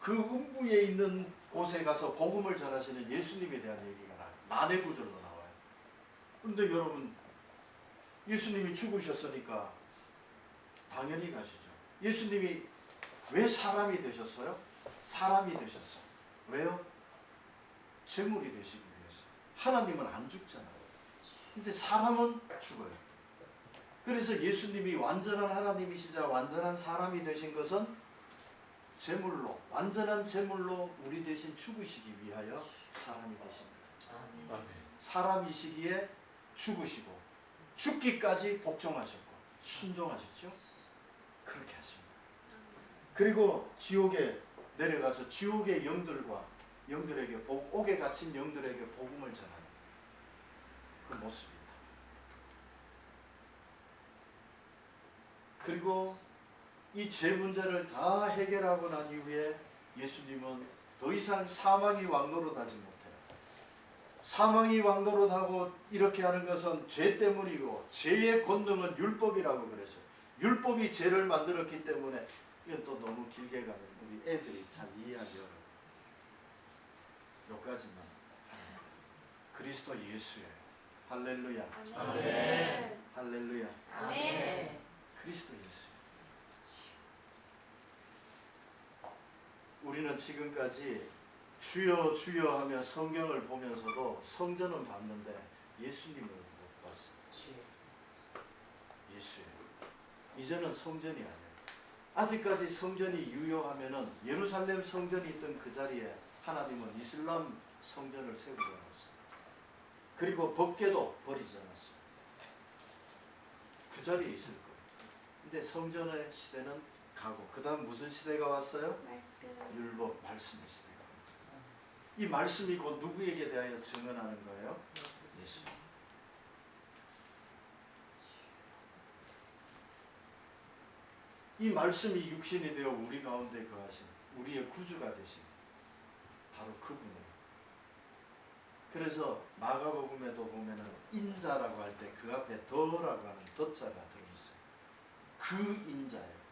S2: 그 음부에 있는 곳에 가서 복음을 전하시는 예수님에 대한 얘기가 나와요. 만해구절로 나와요. 그런데 여러분 예수님이 죽으셨으니까 당연히 가시죠. 예수님이 왜 사람이 되셨어요? 사람이 되셨어요. 왜요? 제물이 되시기 위해서. 하나님은 안 죽잖아요. 근데 사람은 죽어요. 그래서 예수님이 완전한 하나님이시자 완전한 사람이 되신 것은 제물로, 완전한 제물로 우리 대신 죽으시기 위하여 사람이 되신 거예요. 사람이시기에 죽으시고 죽기까지 복종하셨고 순종하셨죠. 그렇게 하십니다. 그리고 지옥에 내려가서 지옥의 영들에게 옥에 갇힌 영들에게 복음을 전하는 그 모습입니다. 그리고 이 죄 문제를 다 해결하고 난 이후에 예수님은 더 이상 사망이 왕노릇하지 못해요. 사망이 왕노릇하고 이렇게 하는 것은 죄 때문이고 죄의 권능은 율법이라고 그랬어요. 율법이 죄를 만들었기 때문에 이건 또 너무 길게 가면 우리 애들이 잘 이해하기 어려워요. 여기까지만 하는 거예요. 그리스도 예수예요. 할렐루야.
S1: 아멘.
S2: 할렐루야.
S1: 아멘.
S2: 그리스도 예수. 우리는 지금까지 주여 주여 하며 성경을 보면서도 성전은 봤는데 예수님을 못 봤어요. 예수예요. 이제는 성전이 아니에요. 아직까지 성전이 유효하면은 예루살렘 성전이 있던 그 자리에 하나님은 이슬람 성전을 세우지 않았어요. 그리고 법궤도 버리지 않았어요. 그 자리에 있을 거예요. 근데 성전의 시대는 가고 그 다음 무슨 시대가 왔어요?
S1: 말씀.
S2: 율법 말씀의 시대가 옵니다. 이 말씀이 곧 누구에게 대하여 증언하는 거예요? 예수. 이 말씀이 육신이 되어 우리 가운데 거하신 우리의 구주가 되신 바로 그분이에요. 그래서 마가복음에도 보면은 인자라고 할 때 그 앞에 더라고 하는 더자가 들어있어요. 그 인자예요.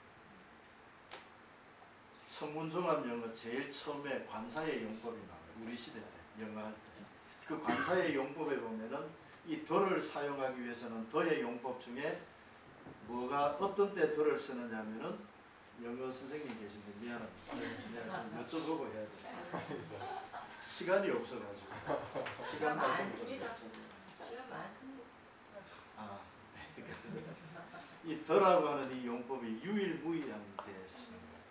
S2: 성문종합 영어 제일 처음에 관사의 용법이 나와요. 우리 시대 때 영어할 때. 그 관사의 용법에 보면은 이 더를 사용하기 위해서는 더의 용법 중에 뭐가 어떤 때 더를 쓰느냐 하면은 영어 선생님 계신데 미안합니다. 내가 좀 여쭤보고 해야 돼. 시간이 없어가지고. 시간
S4: 많습니다.
S2: 말씀
S4: 시간 많습니다.
S2: 아, 네. 그래서 이 더라고 하는 이 용법이 유일무이한 때 쓰는 거예요.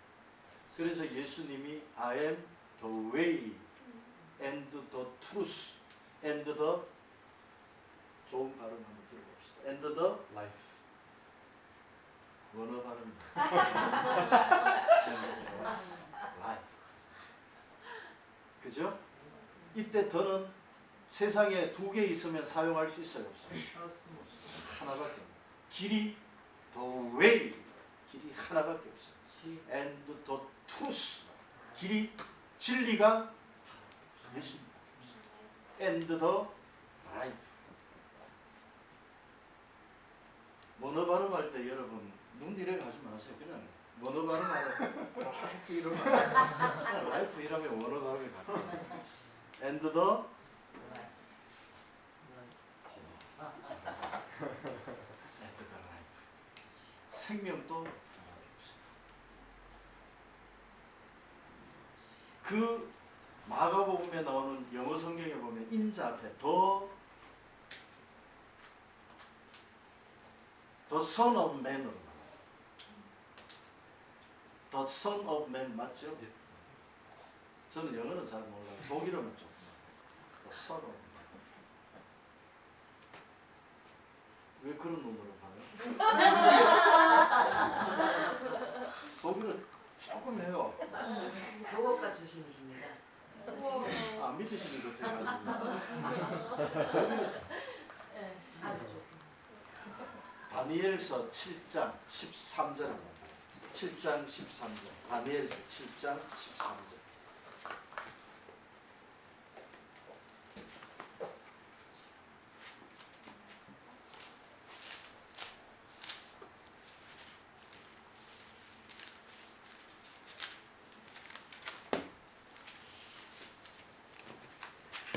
S2: 그래서 예수님이 I am the way and the truth and the 좋은 발음 한번 들어봅시다. and the
S3: life.
S2: 원어 발음입니다. life. 그죠? 이때 더는 세상에 두 개 있으면 사용할 수 있어요? 없어요? 하나밖에 없어요. 길이 the way 길이 하나밖에 없어요. and the truth 길이 진리가 예수님 and the life. 번호 발음할 때 여러분 눈 이래 가지 마세요. 그냥 번호 발음하면 라이프 이러면 그냥 라이프 이러면 원어 발음이 같아요. and the 생명도 그 마가복음에 나오는 영어 성경에 보면 인자 앞에 the Son of Man으로 나와요. The Son of Man 맞죠? 저는 영어는 잘 몰라요. 독일어는 조금. The Son of Man. 왜 그런 눈으로 봐요? 독일어 조금 해요.
S4: 그것과 주신이십니다.
S2: 안 믿으시는 것 같아가지고.
S4: 아주 좋습니다.
S2: 다니엘서 7장 13절 7장 13절 다니엘서 7장 13절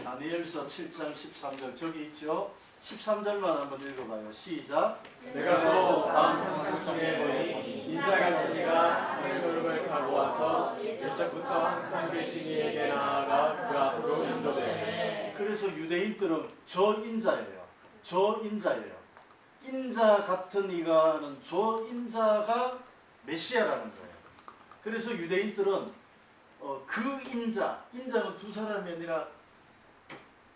S2: 다니엘서 7장 13절 저기 있죠? 13절만 한번 읽어봐요. 시작.
S3: 내가 또 밤 환상 중에 보니 인자같이 이가 하늘 구름을 타고 와서 옛적부터 항상 계신 이에게 나아가 그 앞으로 인도되네.
S2: 그래서 유대인들은 저 인자예요. 저 인자예요. 인자 같은 이가 하는 저 인자가 메시아라는 거예요. 그래서 유대인들은 그 인자는 두 사람이 아니라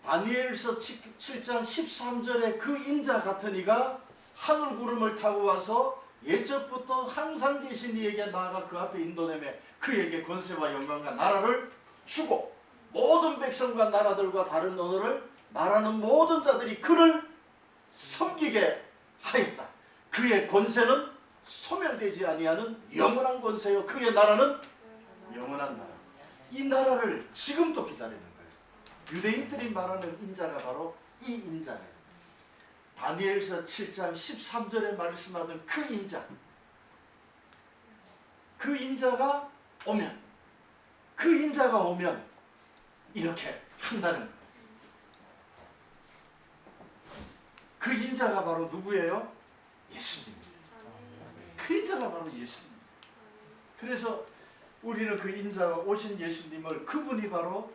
S2: 다니엘서 7장 13절에 그 인자 같은 이가 하늘 구름을 타고 와서 예적부터 항상 계신 이에게 나아가 그 앞에 인도내며 그에게 권세와 영광과 나라를 주고 모든 백성과 나라들과 다른 언어를 말하는 모든 자들이 그를 섬기게 하였다. 그의 권세는 소멸되지 아니하는 영원한 권세요. 그의 나라는 영원한 나라. 이 나라를 지금도 기다리는 거예요. 유대인들이 말하는 인자가 바로 이 인자예요. 다니엘서 7장 13절에 말씀하던 그 인자, 그 인자가 오면, 그 인자가 오면 이렇게 한다는 거예요. 그 인자가 바로 누구예요? 예수님입니다. 그 인자가 바로 예수님. 그래서 우리는 그 인자가 오신 예수님을, 그분이 바로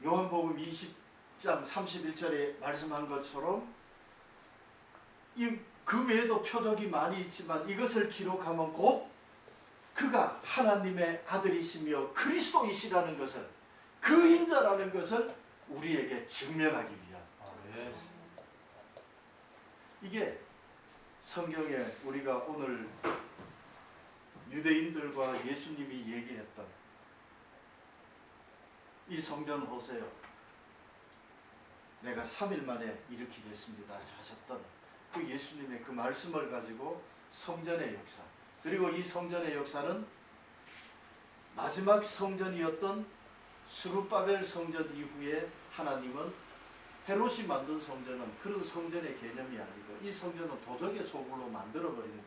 S2: 요한복음 20장 31절에 말씀한 것처럼 그 외에도 표적이 많이 있지만 이것을 기록하면 곧 그가 하나님의 아들이시며 그리스도이시라는 것을, 그 인자라는 것을 우리에게 증명하기 위한 것입니다. 이게 성경에 우리가 오늘 유대인들과 예수님이 얘기했던 이 성전 호세요, 내가 3일 만에 일으키겠습니다 하셨던 그 예수님의 그 말씀을 가지고 성전의 역사, 그리고 이 성전의 역사는 마지막 성전이었던 스룹바벨 성전 이후에 하나님은 헤롯이 만든 성전은 그런 성전의 개념이 아니고 이 성전은 도적의 소굴로 만들어버린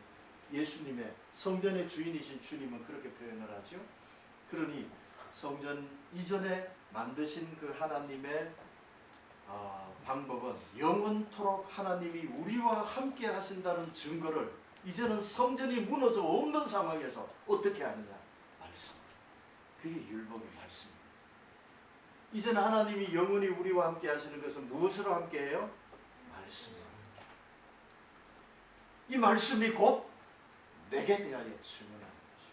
S2: 예수님의, 성전의 주인이신 주님은 그렇게 표현을 하죠. 그러니 성전 이전에 만드신 그 하나님의 방법은 영원토록 하나님이 우리와 함께 하신다는 증거를 이제는 성전이 무너져 없는 상황에서 어떻게 하느냐? 말씀. 그게 율법의 말씀입니다. 이제는 하나님이 영원히 우리와 함께 하시는 것은 무엇으로 함께 해요? 말씀입니다. 이 말씀이 곧 내게 대하여 증언하는 것이죠.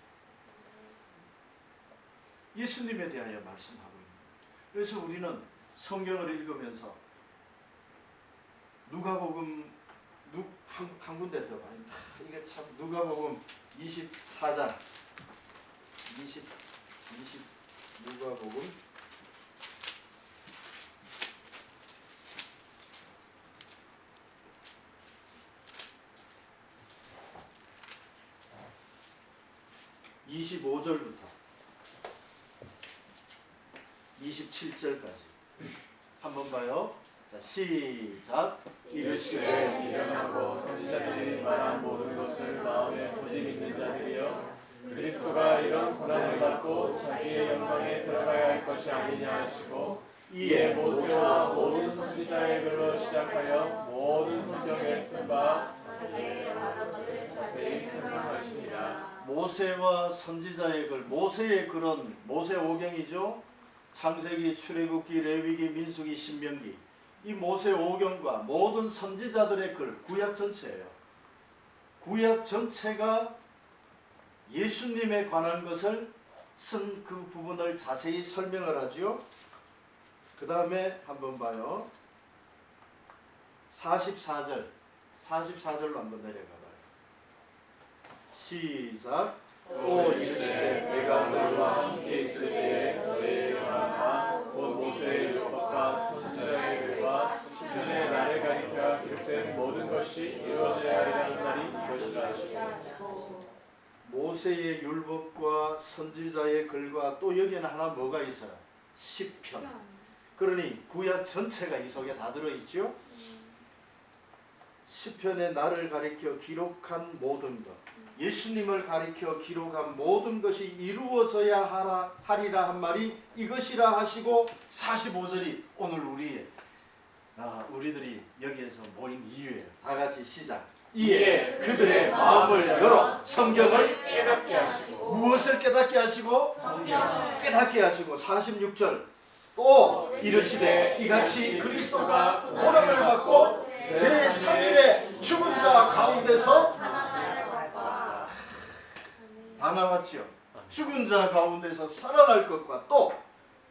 S2: 예수님에 대하여 말씀하고 있는 거예요. 그래서 우리는 성경을 읽으면서 누가복음 한 군데 더 봐요. 이게 참, 누가복음 24장 누가복음 25절부터 27절까지 한번 봐요. 자, 시작.
S3: 이르시되 미련하고 선지자들이 말한 모든 것을 마음에 고집 있는 자들이여, 그리스도가 이런 고난을 받고 자기의 영광에 들어가야 할 것이 아니냐 하시고, 이에 모세와 모든 선지자의 글로 시작하여 모든 성경에 쓴 바 자세히 설명하시니라.
S2: 모세와 선지자의 글, 모세의 글은 모세 오경이죠. 창세기, 출애굽기, 레위기, 민수기, 신명기, 이 모세 오경과 모든 선지자들의 글, 구약 전체예요. 구약 전체가 예수님에 관한 것을 쓴 그 부분을 자세히 설명을 하지요. 그 다음에 한번 봐요. 44절로 한번 내려가 봐요. 시작.
S3: 또 이르시되 내가 너희와 함께 있을 때에 너희의 영광과 곧 모세의 율법과 선지자의 글과 시편에 나를 가리켜 기록된 모든 것이 이루어져야 하리라는 날이 이것이라 하시고.
S2: 모세의 율법과 선지자의 글과 또 여기에는 하나 뭐가 있어요? 시편. 그러니 구약 전체가 이 속에 다 들어있죠. 시편에 나를 가리켜 기록한 모든 것, 예수님을 가리켜 기록한 모든 것이 이루어져야 하리라 한 말이 이것이라 하시고, 45절이 오늘 우리들이 여기에서 모인 이유예요. 다 같이 시작. 이에 그들의 마음을 열어 성경을
S3: 깨닫게 하시고.
S2: 무엇을 깨닫게 하시고?
S3: 성경을
S2: 깨닫게 하시고. 46절 또 이르시되 이같이 그리스도가 고난을 받고 제3일에 죽은 자 가운데서 다 나왔죠. 죽은 자 가운데서 살아날 것과 또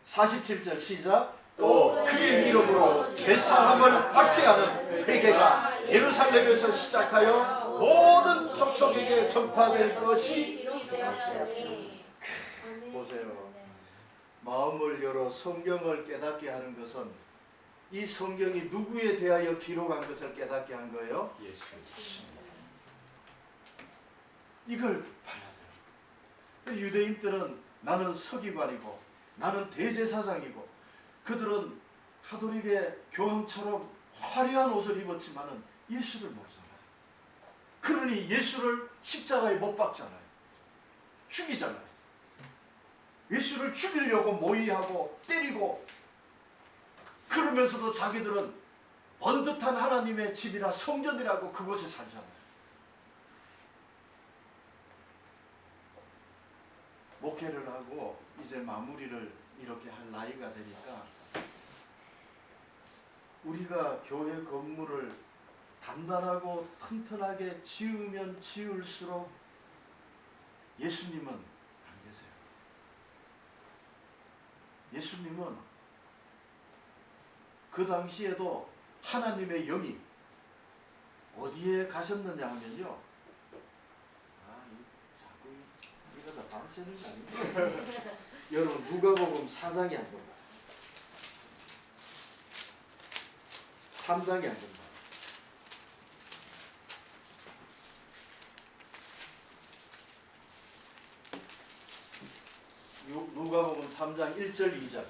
S2: 47절 시작. 또 그의 이름으로 죄사함을 받게 하는 회개가 예루살렘에서 시작하여 모든 족속에게 전파될 것이. 보세요. 마음을 열어 성경을 깨닫게 하는 것은 이 성경이 누구에 대하여 기록한 것을 깨닫게 한 거예요?
S3: 예수.
S2: 이걸 봐야 돼요. 유대인들은 나는 서기관이고 나는 대제사장이고 그들은 가톨릭의 교황처럼 화려한 옷을 입었지만은 예수를 모르잖아요. 그러니 예수를 십자가에 못 박잖아요. 죽이잖아요. 예수를 죽이려고 모의하고 때리고 그러면서도 자기들은 번듯한 하나님의 집이라 성전이라고 그곳에 살잖아요. 목회를 하고 이제 마무리를 이렇게 할 나이가 되니까 우리가 교회 건물을 단단하고 튼튼하게 지으면 지을수록 예수님은 안 계세요. 예수님은 그 당시에도 하나님의 영이 어디에 가셨느냐 하면요. 자꾸 이러다 방치하는 게 아니에요. 여러분 누가복음 4장이 안 된다. 3장이 안 된다. 누가복음 3장 1절 2절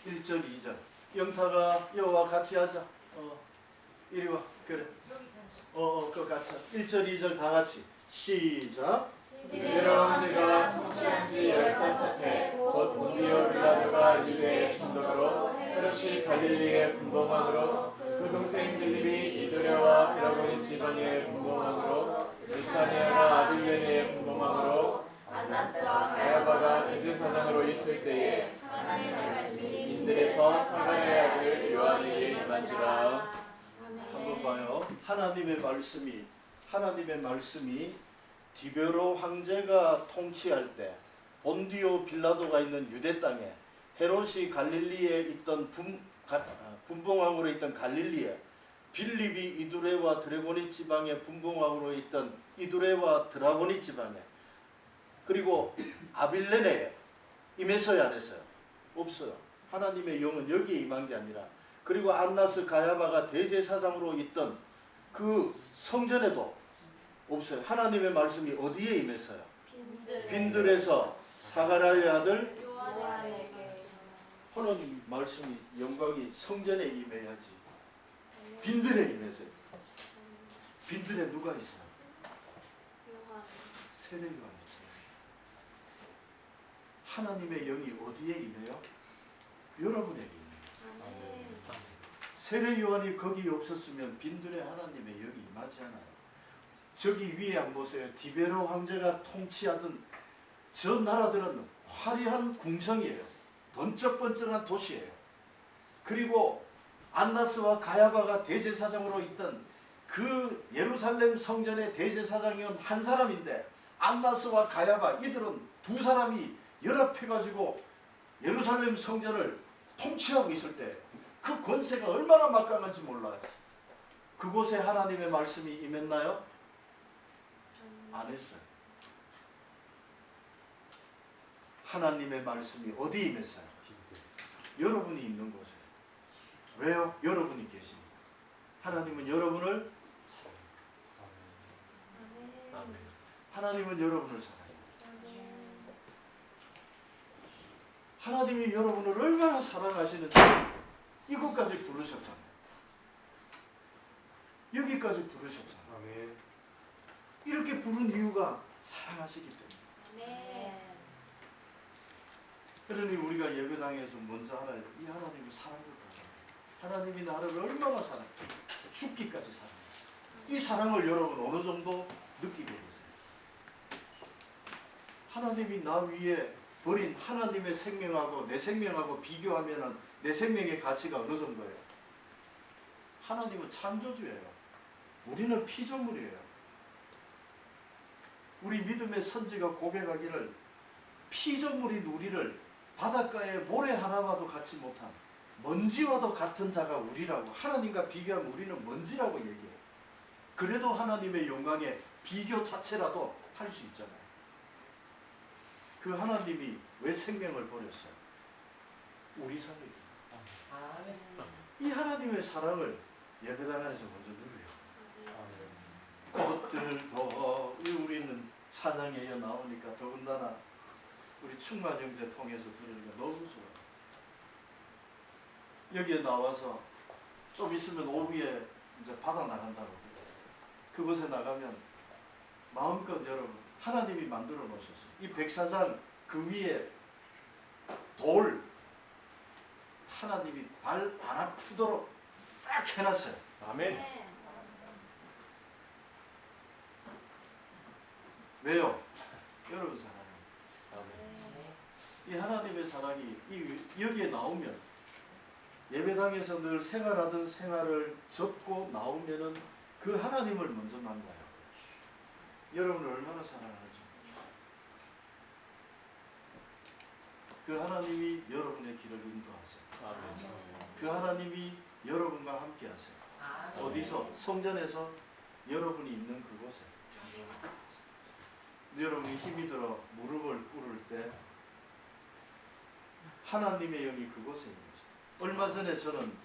S2: 1절 2절 영타가 여호와 같이 하자. 이리 와. 그래. 그거 같이 하자. 1절 2절 다 같이 시작.
S3: 유대로운 제가 통치한 지 15해 곧 본디오 빌라도가 유대의 총독으로 헤롯이 갈릴리의 분봉왕으로 그 동생 빌립이 이두레와 드라곤의 지방의 분봉왕으로 르사니아가 아빌레네의 분봉왕으로 안나스와 가야바가 대제사장으로 있을 때에 하나님의 말씀이 빈들에서 사가랴의 아들 요한에게 임한지라.
S2: 한번 봐요. 하나님의 말씀이 디베로 황제가 통치할 때 본디오 빌라도가 있는 유대 땅에 헤롯이 갈릴리에 있던 분봉왕으로 있던 갈릴리에 빌립이 이두레와 드라고니 지방의 분봉왕으로 있던 이두레와 드라고니 지방에 그리고 아빌레네에 임했어요 안 했어요? 없어요. 하나님의 영은 여기에 임한 게 아니라 그리고 안나스 가야바가 대제사장으로 있던 그 성전에도 없어요. 하나님의 말씀이 어디에 임했어요? 빈들에서 사가랴의 아들 하나님 말씀이 영광이 성전에 임해야지. 빈들에 임했어요. 빈들에 누가 있어요? 세례 요한 있어요. 하나님의 영이 어디에 임해요? 여러분에게 임해요. 세례 요한이 거기 없었으면 빈들에 하나님의 영이 임하지 않아요. 저기 위에 한번 보세요. 디베로 황제가 통치하던 저 나라들은 화려한 궁성이에요. 번쩍번쩍한 도시예요. 그리고 안나스와 가야바가 대제사장으로 있던 그 예루살렘 성전의 대제사장이온 한 사람인데 안나스와 가야바 이들은 두 사람이 연합해가지고 예루살렘 성전을 통치하고 있을 때 그 권세가 얼마나 막강한지 몰라요. 그곳에 하나님의 말씀이 임했나요? 안 했어요. 하나님의 말씀이 어디 임했어요? 여러분이 있는 곳에. 왜요? 여러분이 계십니다. 하나님은 여러분을 사랑해요. 하나님은 여러분을 사랑해요. 하나님이 여러분을 얼마나 사랑하시는지 이곳까지 부르셨잖아요. 여기까지 부르셨잖아요. 이렇게 부른 이유가 사랑하시기 때문에. 그러니 우리가 예배당에서 먼저 알아야 돼. 이 하나님이 사랑을 받아요. 하나님이 나를 얼마나 사랑해요. 죽기까지 사랑해요. 이 사랑을 여러분 어느 정도 느끼고 계세요? 하나님이 나 위에 버린 하나님의 생명하고 내 생명하고 비교하면 내 생명의 가치가 어느 정도예요? 하나님은 창조주예요. 우리는 피조물이에요. 우리 믿음의 선지가 고백하기를 피조물인 우리를 바닷가에 모래 하나와도 같지 못한 먼지와도 같은 자가 우리라고. 하나님과 비교하면 우리는 먼지라고 얘기해요. 그래도 하나님의 영광에 비교 자체라도 할 수 있잖아요. 그 하나님이 왜 생명을 버렸어요? 우리 사이에. 이 하나님의 사랑을 예배당 안에서 먼저 누려요. 꽃들도 우리는 찬양에 이어 나오니까 더군다나 우리 충만 형제 통해서 들으니까 너무 좋아요. 여기에 나와서 좀 있으면 오후에 이제 바다 나간다고 그래요. 그곳에 나가면 마음껏 여러분 하나님이 만들어 놓으셨어요. 이 백사장 그 위에 돌 하나님이 발 안 아프도록 딱 해놨어요.
S3: 아멘.
S2: 왜요? 여러분 사랑해요.
S3: 아멘.
S2: 이 하나님의 사랑이 여기에 나오면 예배당에서 늘 생활하던 생활을 접고 나오면은 그 하나님을 먼저 만나요. 여러분을 얼마나 사랑하죠? 그 하나님이 여러분의 길을 인도하세요.
S3: 아멘.
S2: 그 하나님이 여러분과 함께 하세요.
S4: 아멘.
S2: 어디서? 성전에서 여러분이 있는 그곳에. 여러분이 힘이 들어 무릎을 꿇을 때 하나님의 영이 그곳에 있는 것입니다. 얼마 전에 저는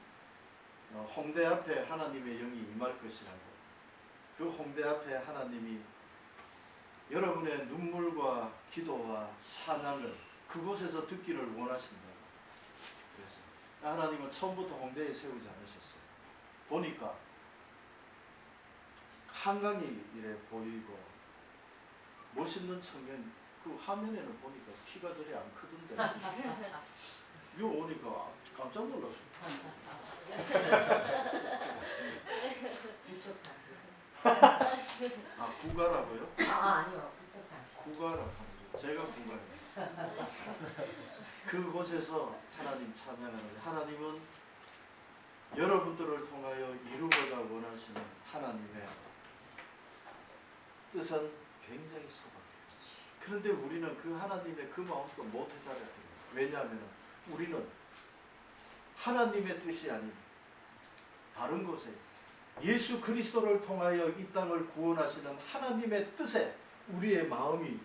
S2: 홍대 앞에 하나님의 영이 임할 것이라고, 그 홍대 앞에 하나님이 여러분의 눈물과 기도와 찬양을 그곳에서 듣기를 원하신다고. 그래서 하나님은 처음부터 홍대에 세우지 않으셨어요. 보니까 한강이 이래 보이고 멋있는 청년, 그 화면에는 보니까 키가 저리 안 크던데 요 오니까 깜짝 놀랐어요.
S4: 부쩍 장식.
S2: 아, 구가라고요?
S4: 아니요, 부쩍 장식.
S2: 구가라고 하죠. 제가 구가예요. 그곳에서 하나님 찬양하는, 하나님은 여러분들을 통하여 이루고자 원하시는 하나님의 뜻은 굉장히 소박해요. 그런데 우리는 그 하나님의 그 마음도 못 해달아요. 왜냐하면 우리는 하나님의 뜻이 아닌 다른 곳에 예수 그리스도를 통하여 이 땅을 구원하시는 하나님의 뜻에 우리의 마음이,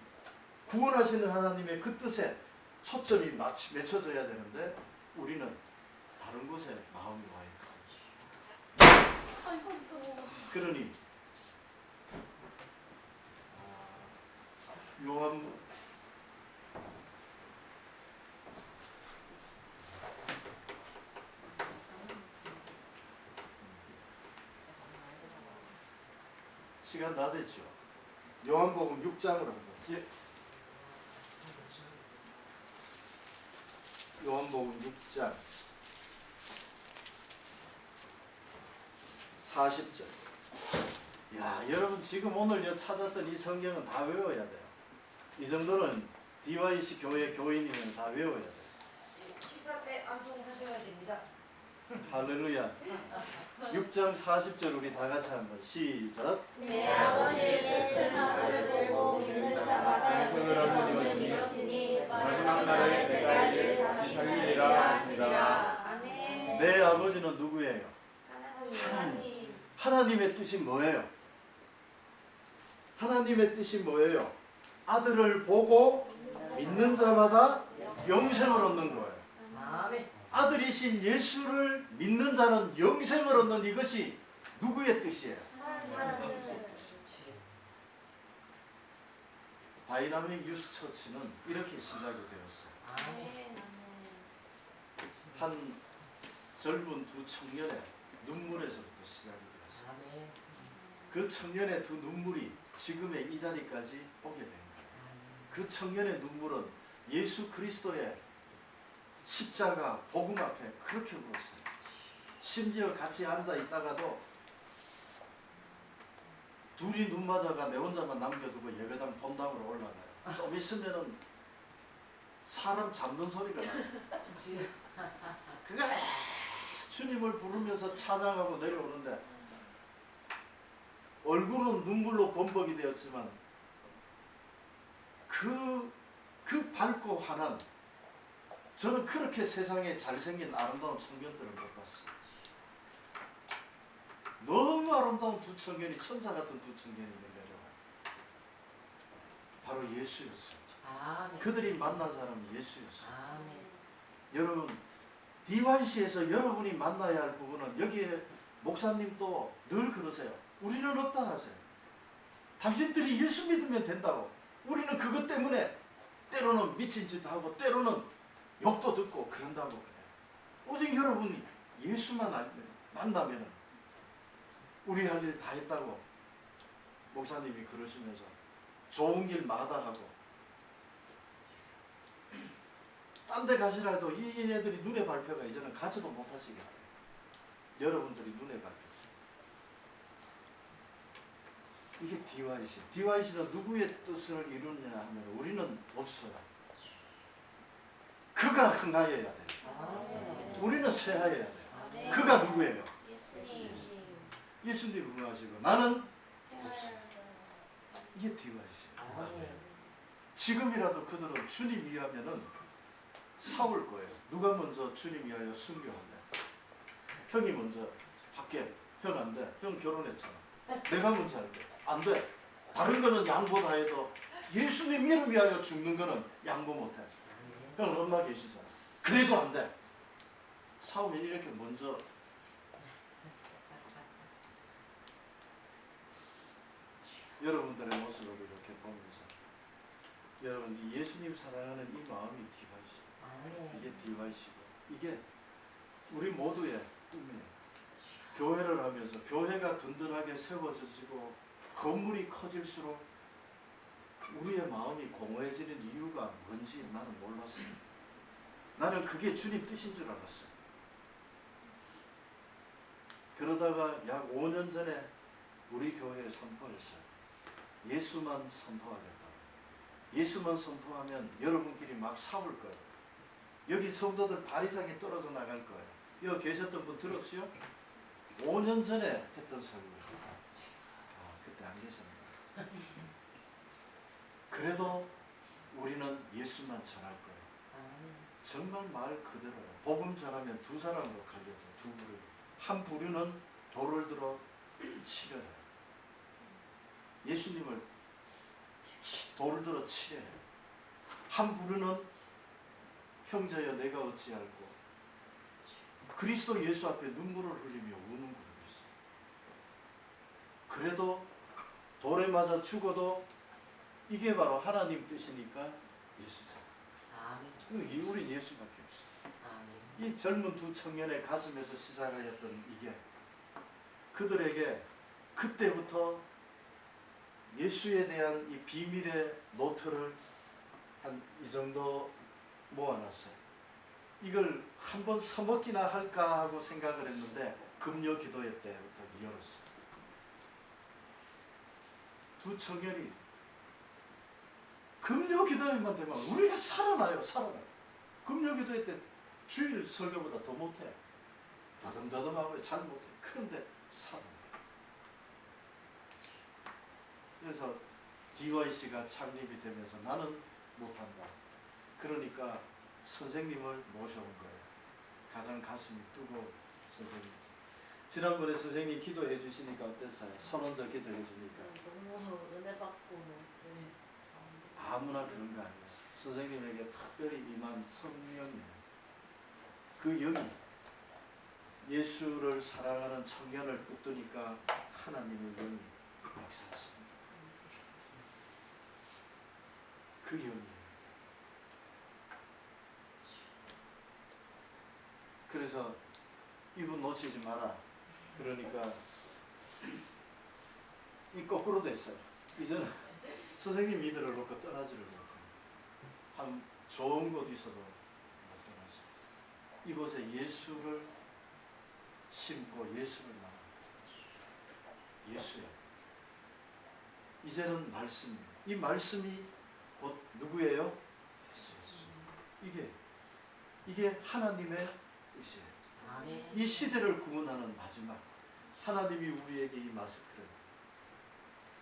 S2: 구원하시는 하나님의 그 뜻에 초점이 맺혀져야 되는데 우리는 다른 곳에 마음이 와 있다. 그러니 요한 시간 다 됐죠. 요한복음 6장으로 한번. 예. 요한복음 6장 40절. 야, 여러분 지금 오늘 찾았던 이 성경은 다 외워야 돼요. 이 정도는 DYC 교회 교인이면 다 외워야 돼요.
S4: 식사 때 암송하셔야 됩니다.
S2: 할렐루야. 6장 40절 우리 다 같이 한번 시작.
S1: 내 아버지의 뜻은 나를 보고 믿는 자마다
S3: 영생을 얻는
S1: 이것이니
S3: 마지막 날에 내가 이를 다시 살리리라 하시니라.
S1: 아멘.
S2: 내 아버지는 누구예요?
S1: 하나님.
S2: 하나님의 뜻이 뭐예요? 하나님의 뜻이 뭐예요? 아들을 보고 믿는 자마다 영생을 얻는 거예요.
S4: 아멘.
S2: 아들이신 예수를 믿는 자는 영생을 얻는 이것이 누구의 뜻이에요?
S1: 하나님.
S2: 다이나믹 유스 처치는 이렇게 시작이 되었어요.
S4: 아멘.
S2: 한 젊은 두 청년의 눈물에서부터 시작이 되었어요.
S4: 아멘.
S2: 그 청년의 두 눈물이 지금의 이 자리까지 오게 된 거예요. 그 청년의 눈물은 예수 그리스도의 십자가 복음 앞에 그렇게 울었어요. 심지어 같이 앉아 있다가도 둘이 눈 맞아가 내 혼자만 남겨두고 예배당 본당으로 올라가요. 좀 있으면은 사람 잡는 소리가 나요. 그가 주님을 부르면서 찬양하고 내려오는데 얼굴은 눈물로 범벅이 되었지만 그 밝고 환한, 저는 그렇게 세상에 잘생긴 아름다운 청년들을 못 봤어요. 너무 아름다운 두 청년이, 천사 같은 두 청년이 내려와요. 바로 예수였어요.
S4: 아멘.
S2: 그들이 만난 사람이 예수였어요.
S4: 아멘.
S2: 여러분, DYC에서 여러분이 만나야 할 부분은, 여기에 목사님도 늘 그러세요. 우리는 없다 하세요. 당신들이 예수 믿으면 된다고. 우리는 그것 때문에 때로는 미친 짓 하고 때로는 욕도 듣고 그런다고 그래요. 오직 여러분이 예수만 만나면 우리 할 일 다 했다고 목사님이 그러시면서 좋은 길 마다하고 딴 데 가시라도 이 얘네들이 눈의 발표가 이제는 가지도 못하시게 해요. 여러분들이 눈의 발표죠. 이게 DYC. DYC는 누구의 뜻을 이루느냐 하면 우리는 없어요. 그가 흥하여야 돼요.
S4: 아멘.
S2: 우리는 쇠하여야 돼요.
S1: 아멘.
S2: 그가 누구예요?
S1: 예수님.
S2: 예수님 흥하시고 나는
S1: 생활하는
S2: 이게 DYC.
S4: 아멘.
S2: 지금이라도 그들은 주님 위하면은 싸울 거예요. 누가 먼저 주님 위하여 순교하냐? 형이 먼저 할게. 형 안 돼. 형 결혼했잖아. 내가 먼저 할게. 안 돼. 다른 거는 양보 다 해도 예수님 이름 위하여 죽는 거는 양보 못 해. 형 엄마 계시잖아. 그래도 안 돼. 싸우면 이렇게 먼저 여러분들의 모습을 이렇게 보면서 여러분 이 예수님 사랑하는 이 마음이 DYC.
S4: 아멘.
S2: 이게 DYC고 이게 우리 모두의 꿈이에요. 교회를 하면서 교회가 든든하게 세워지고 건물이 커질수록 우리의 마음이 공허해지는 이유가 뭔지 나는 몰랐어요. 나는 그게 주님 뜻인 줄 알았어요. 그러다가 약 5년 전에 우리 교회에 선포했어요. 예수만 선포하겠다. 예수만 선포하면 여러분끼리 막 싸울 거예요. 여기 성도들 바리상에 떨어져 나갈 거예요. 여기 계셨던 분 들었죠? 5년 전에 했던 설교예요. 그때 안 계셨네요. 그래도 우리는 예수만 전할 거예요.
S4: 아멘.
S2: 정말 말 그대로예요. 복음 전하면 두 사람으로 갈려져. 두 부류. 한 부류는 돌을 들어 치려해요. 예수님을 돌을 들어 치려해요. 한 부류는 형제여 내가 어찌할꼬 그리스도 예수 앞에 눈물을 흘리며 우는 그룹이 있어요. 그래도 돌에 맞아 죽어도 이게 바로 하나님 뜻이니까 예수잖아.
S4: 아멘.
S2: 우린 예수밖에 없어.
S4: 아멘.
S2: 이 젊은 두 청년의 가슴에서 시작하였던 이게 그들에게 그때부터 예수에 대한 이 비밀의 노트를 한 이 정도 모아놨어요. 이걸 한번 써먹기나 할까 하고 생각을 했는데 금요 기도회 때부터 열었어요. 두 청년이 금요 기도회만 되면 우리가 살아나요. 금요 기도회 때 주일 설교보다 더 못해. 더듬더듬하고 잘 못해. 그런데 살아나요. 그래서 DYC가 창립이 되면서 나는 못한다. 그러니까 선생님을 모셔온 거예요. 가장 가슴이 뜨거운 선생님. 지난번에 선생님 기도해 주시니까 어땠어요? 손 얹어 기도해 주니까.
S1: 너무 은혜 받고 네.
S2: 아무나 그런 거 아니에요. 선생님에게 특별히 임한 성령이에요. 그 영이 예수를 사랑하는 청년을 붙드니까 하나님의 영이 역사하십니다. 그 영이에요. 그래서 이분 놓치지 마라. 그러니까 이 거꾸로 됐어요. 이제는 선생님 이들을 놓고 떠나지를 못해요. 한 좋은 곳 있어도 못 떠나서 이곳에 예수를 심고 예수를 나눠. 예수야. 이제는 말씀이에요. 이 말씀이 곧 누구예요? 예수. 이게 하나님의 뜻이에요.
S4: 아멘.
S2: 이 시대를 구원하는 마지막 하나님이 우리에게 이 마스크를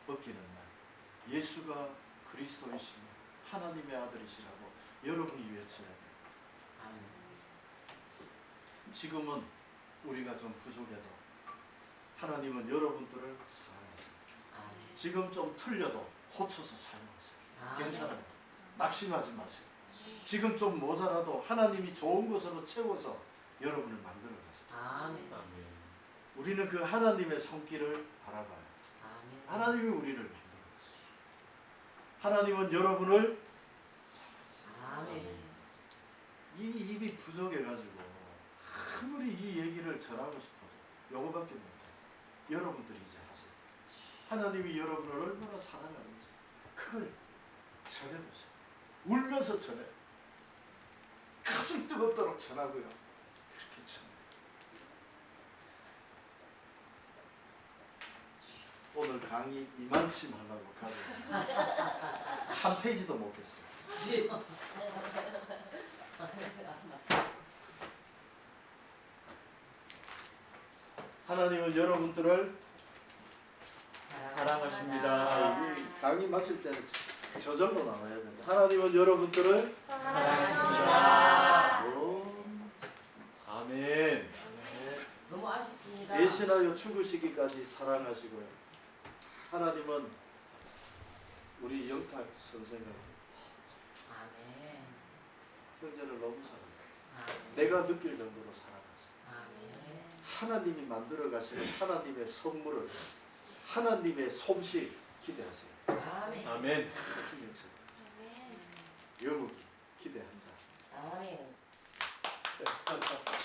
S2: 벗기는 날 예수가 그리스도이시며 하나님의 아들이시라고 여러분이 외쳐야 돼요.
S4: 아멘.
S2: 지금은 우리가 좀 부족해도 하나님은 여러분들을 사랑하세요.
S4: 아멘.
S2: 지금 좀 틀려도 고쳐서 사용하세요.
S4: 아멘.
S2: 괜찮아요. 낙심하지 마세요. 지금 좀 모자라도 하나님이 좋은 것으로 채워서 여러분을 만들어 가세요.
S4: 아멘.
S3: 아멘.
S2: 우리는 그 하나님의 손길을 바라봐요.
S4: 아멘.
S2: 하나님이 우리를 만들어 가세요. 하나님은 여러분을
S4: 아멘.
S2: 이 입이 부족해가지고 아무리 이 얘기를 전하고 싶어도 요거밖에 못해. 여러분들이 이제 하세요. 하나님이 여러분을 얼마나 사랑하는지 그걸 전해보세요. 울면서 전해. 가슴 뜨겁도록 전하고요. 그렇게 전해. 오늘 강의 이만큼 하려고 가지고 한 페이지도 못 했어요. 하나님은 여러분들을
S3: 사랑하십니다.
S2: 이 강의 마칠 때는 저절로 나와야 된다. 하나님은 여러분들을
S3: 사랑하십니다.
S2: 아멘.
S4: 너무 아쉽습니다.
S2: 대신하여 죽으시기까지 사랑하시고요. 하나님은 우리 영탁 선생을
S4: 아멘.
S2: 형제를 너무 사랑해요.
S4: 아멘.
S2: 내가 느낄 정도로 사랑하세요.
S4: 아멘.
S2: 하나님이 만들어 가시는 하나님의 선물을 하나님의 솜씨 기대하세요.
S4: 아멘.
S3: 아멘.
S2: 큰 역사. 영역이 기대한다.
S4: 아멘.
S2: 네.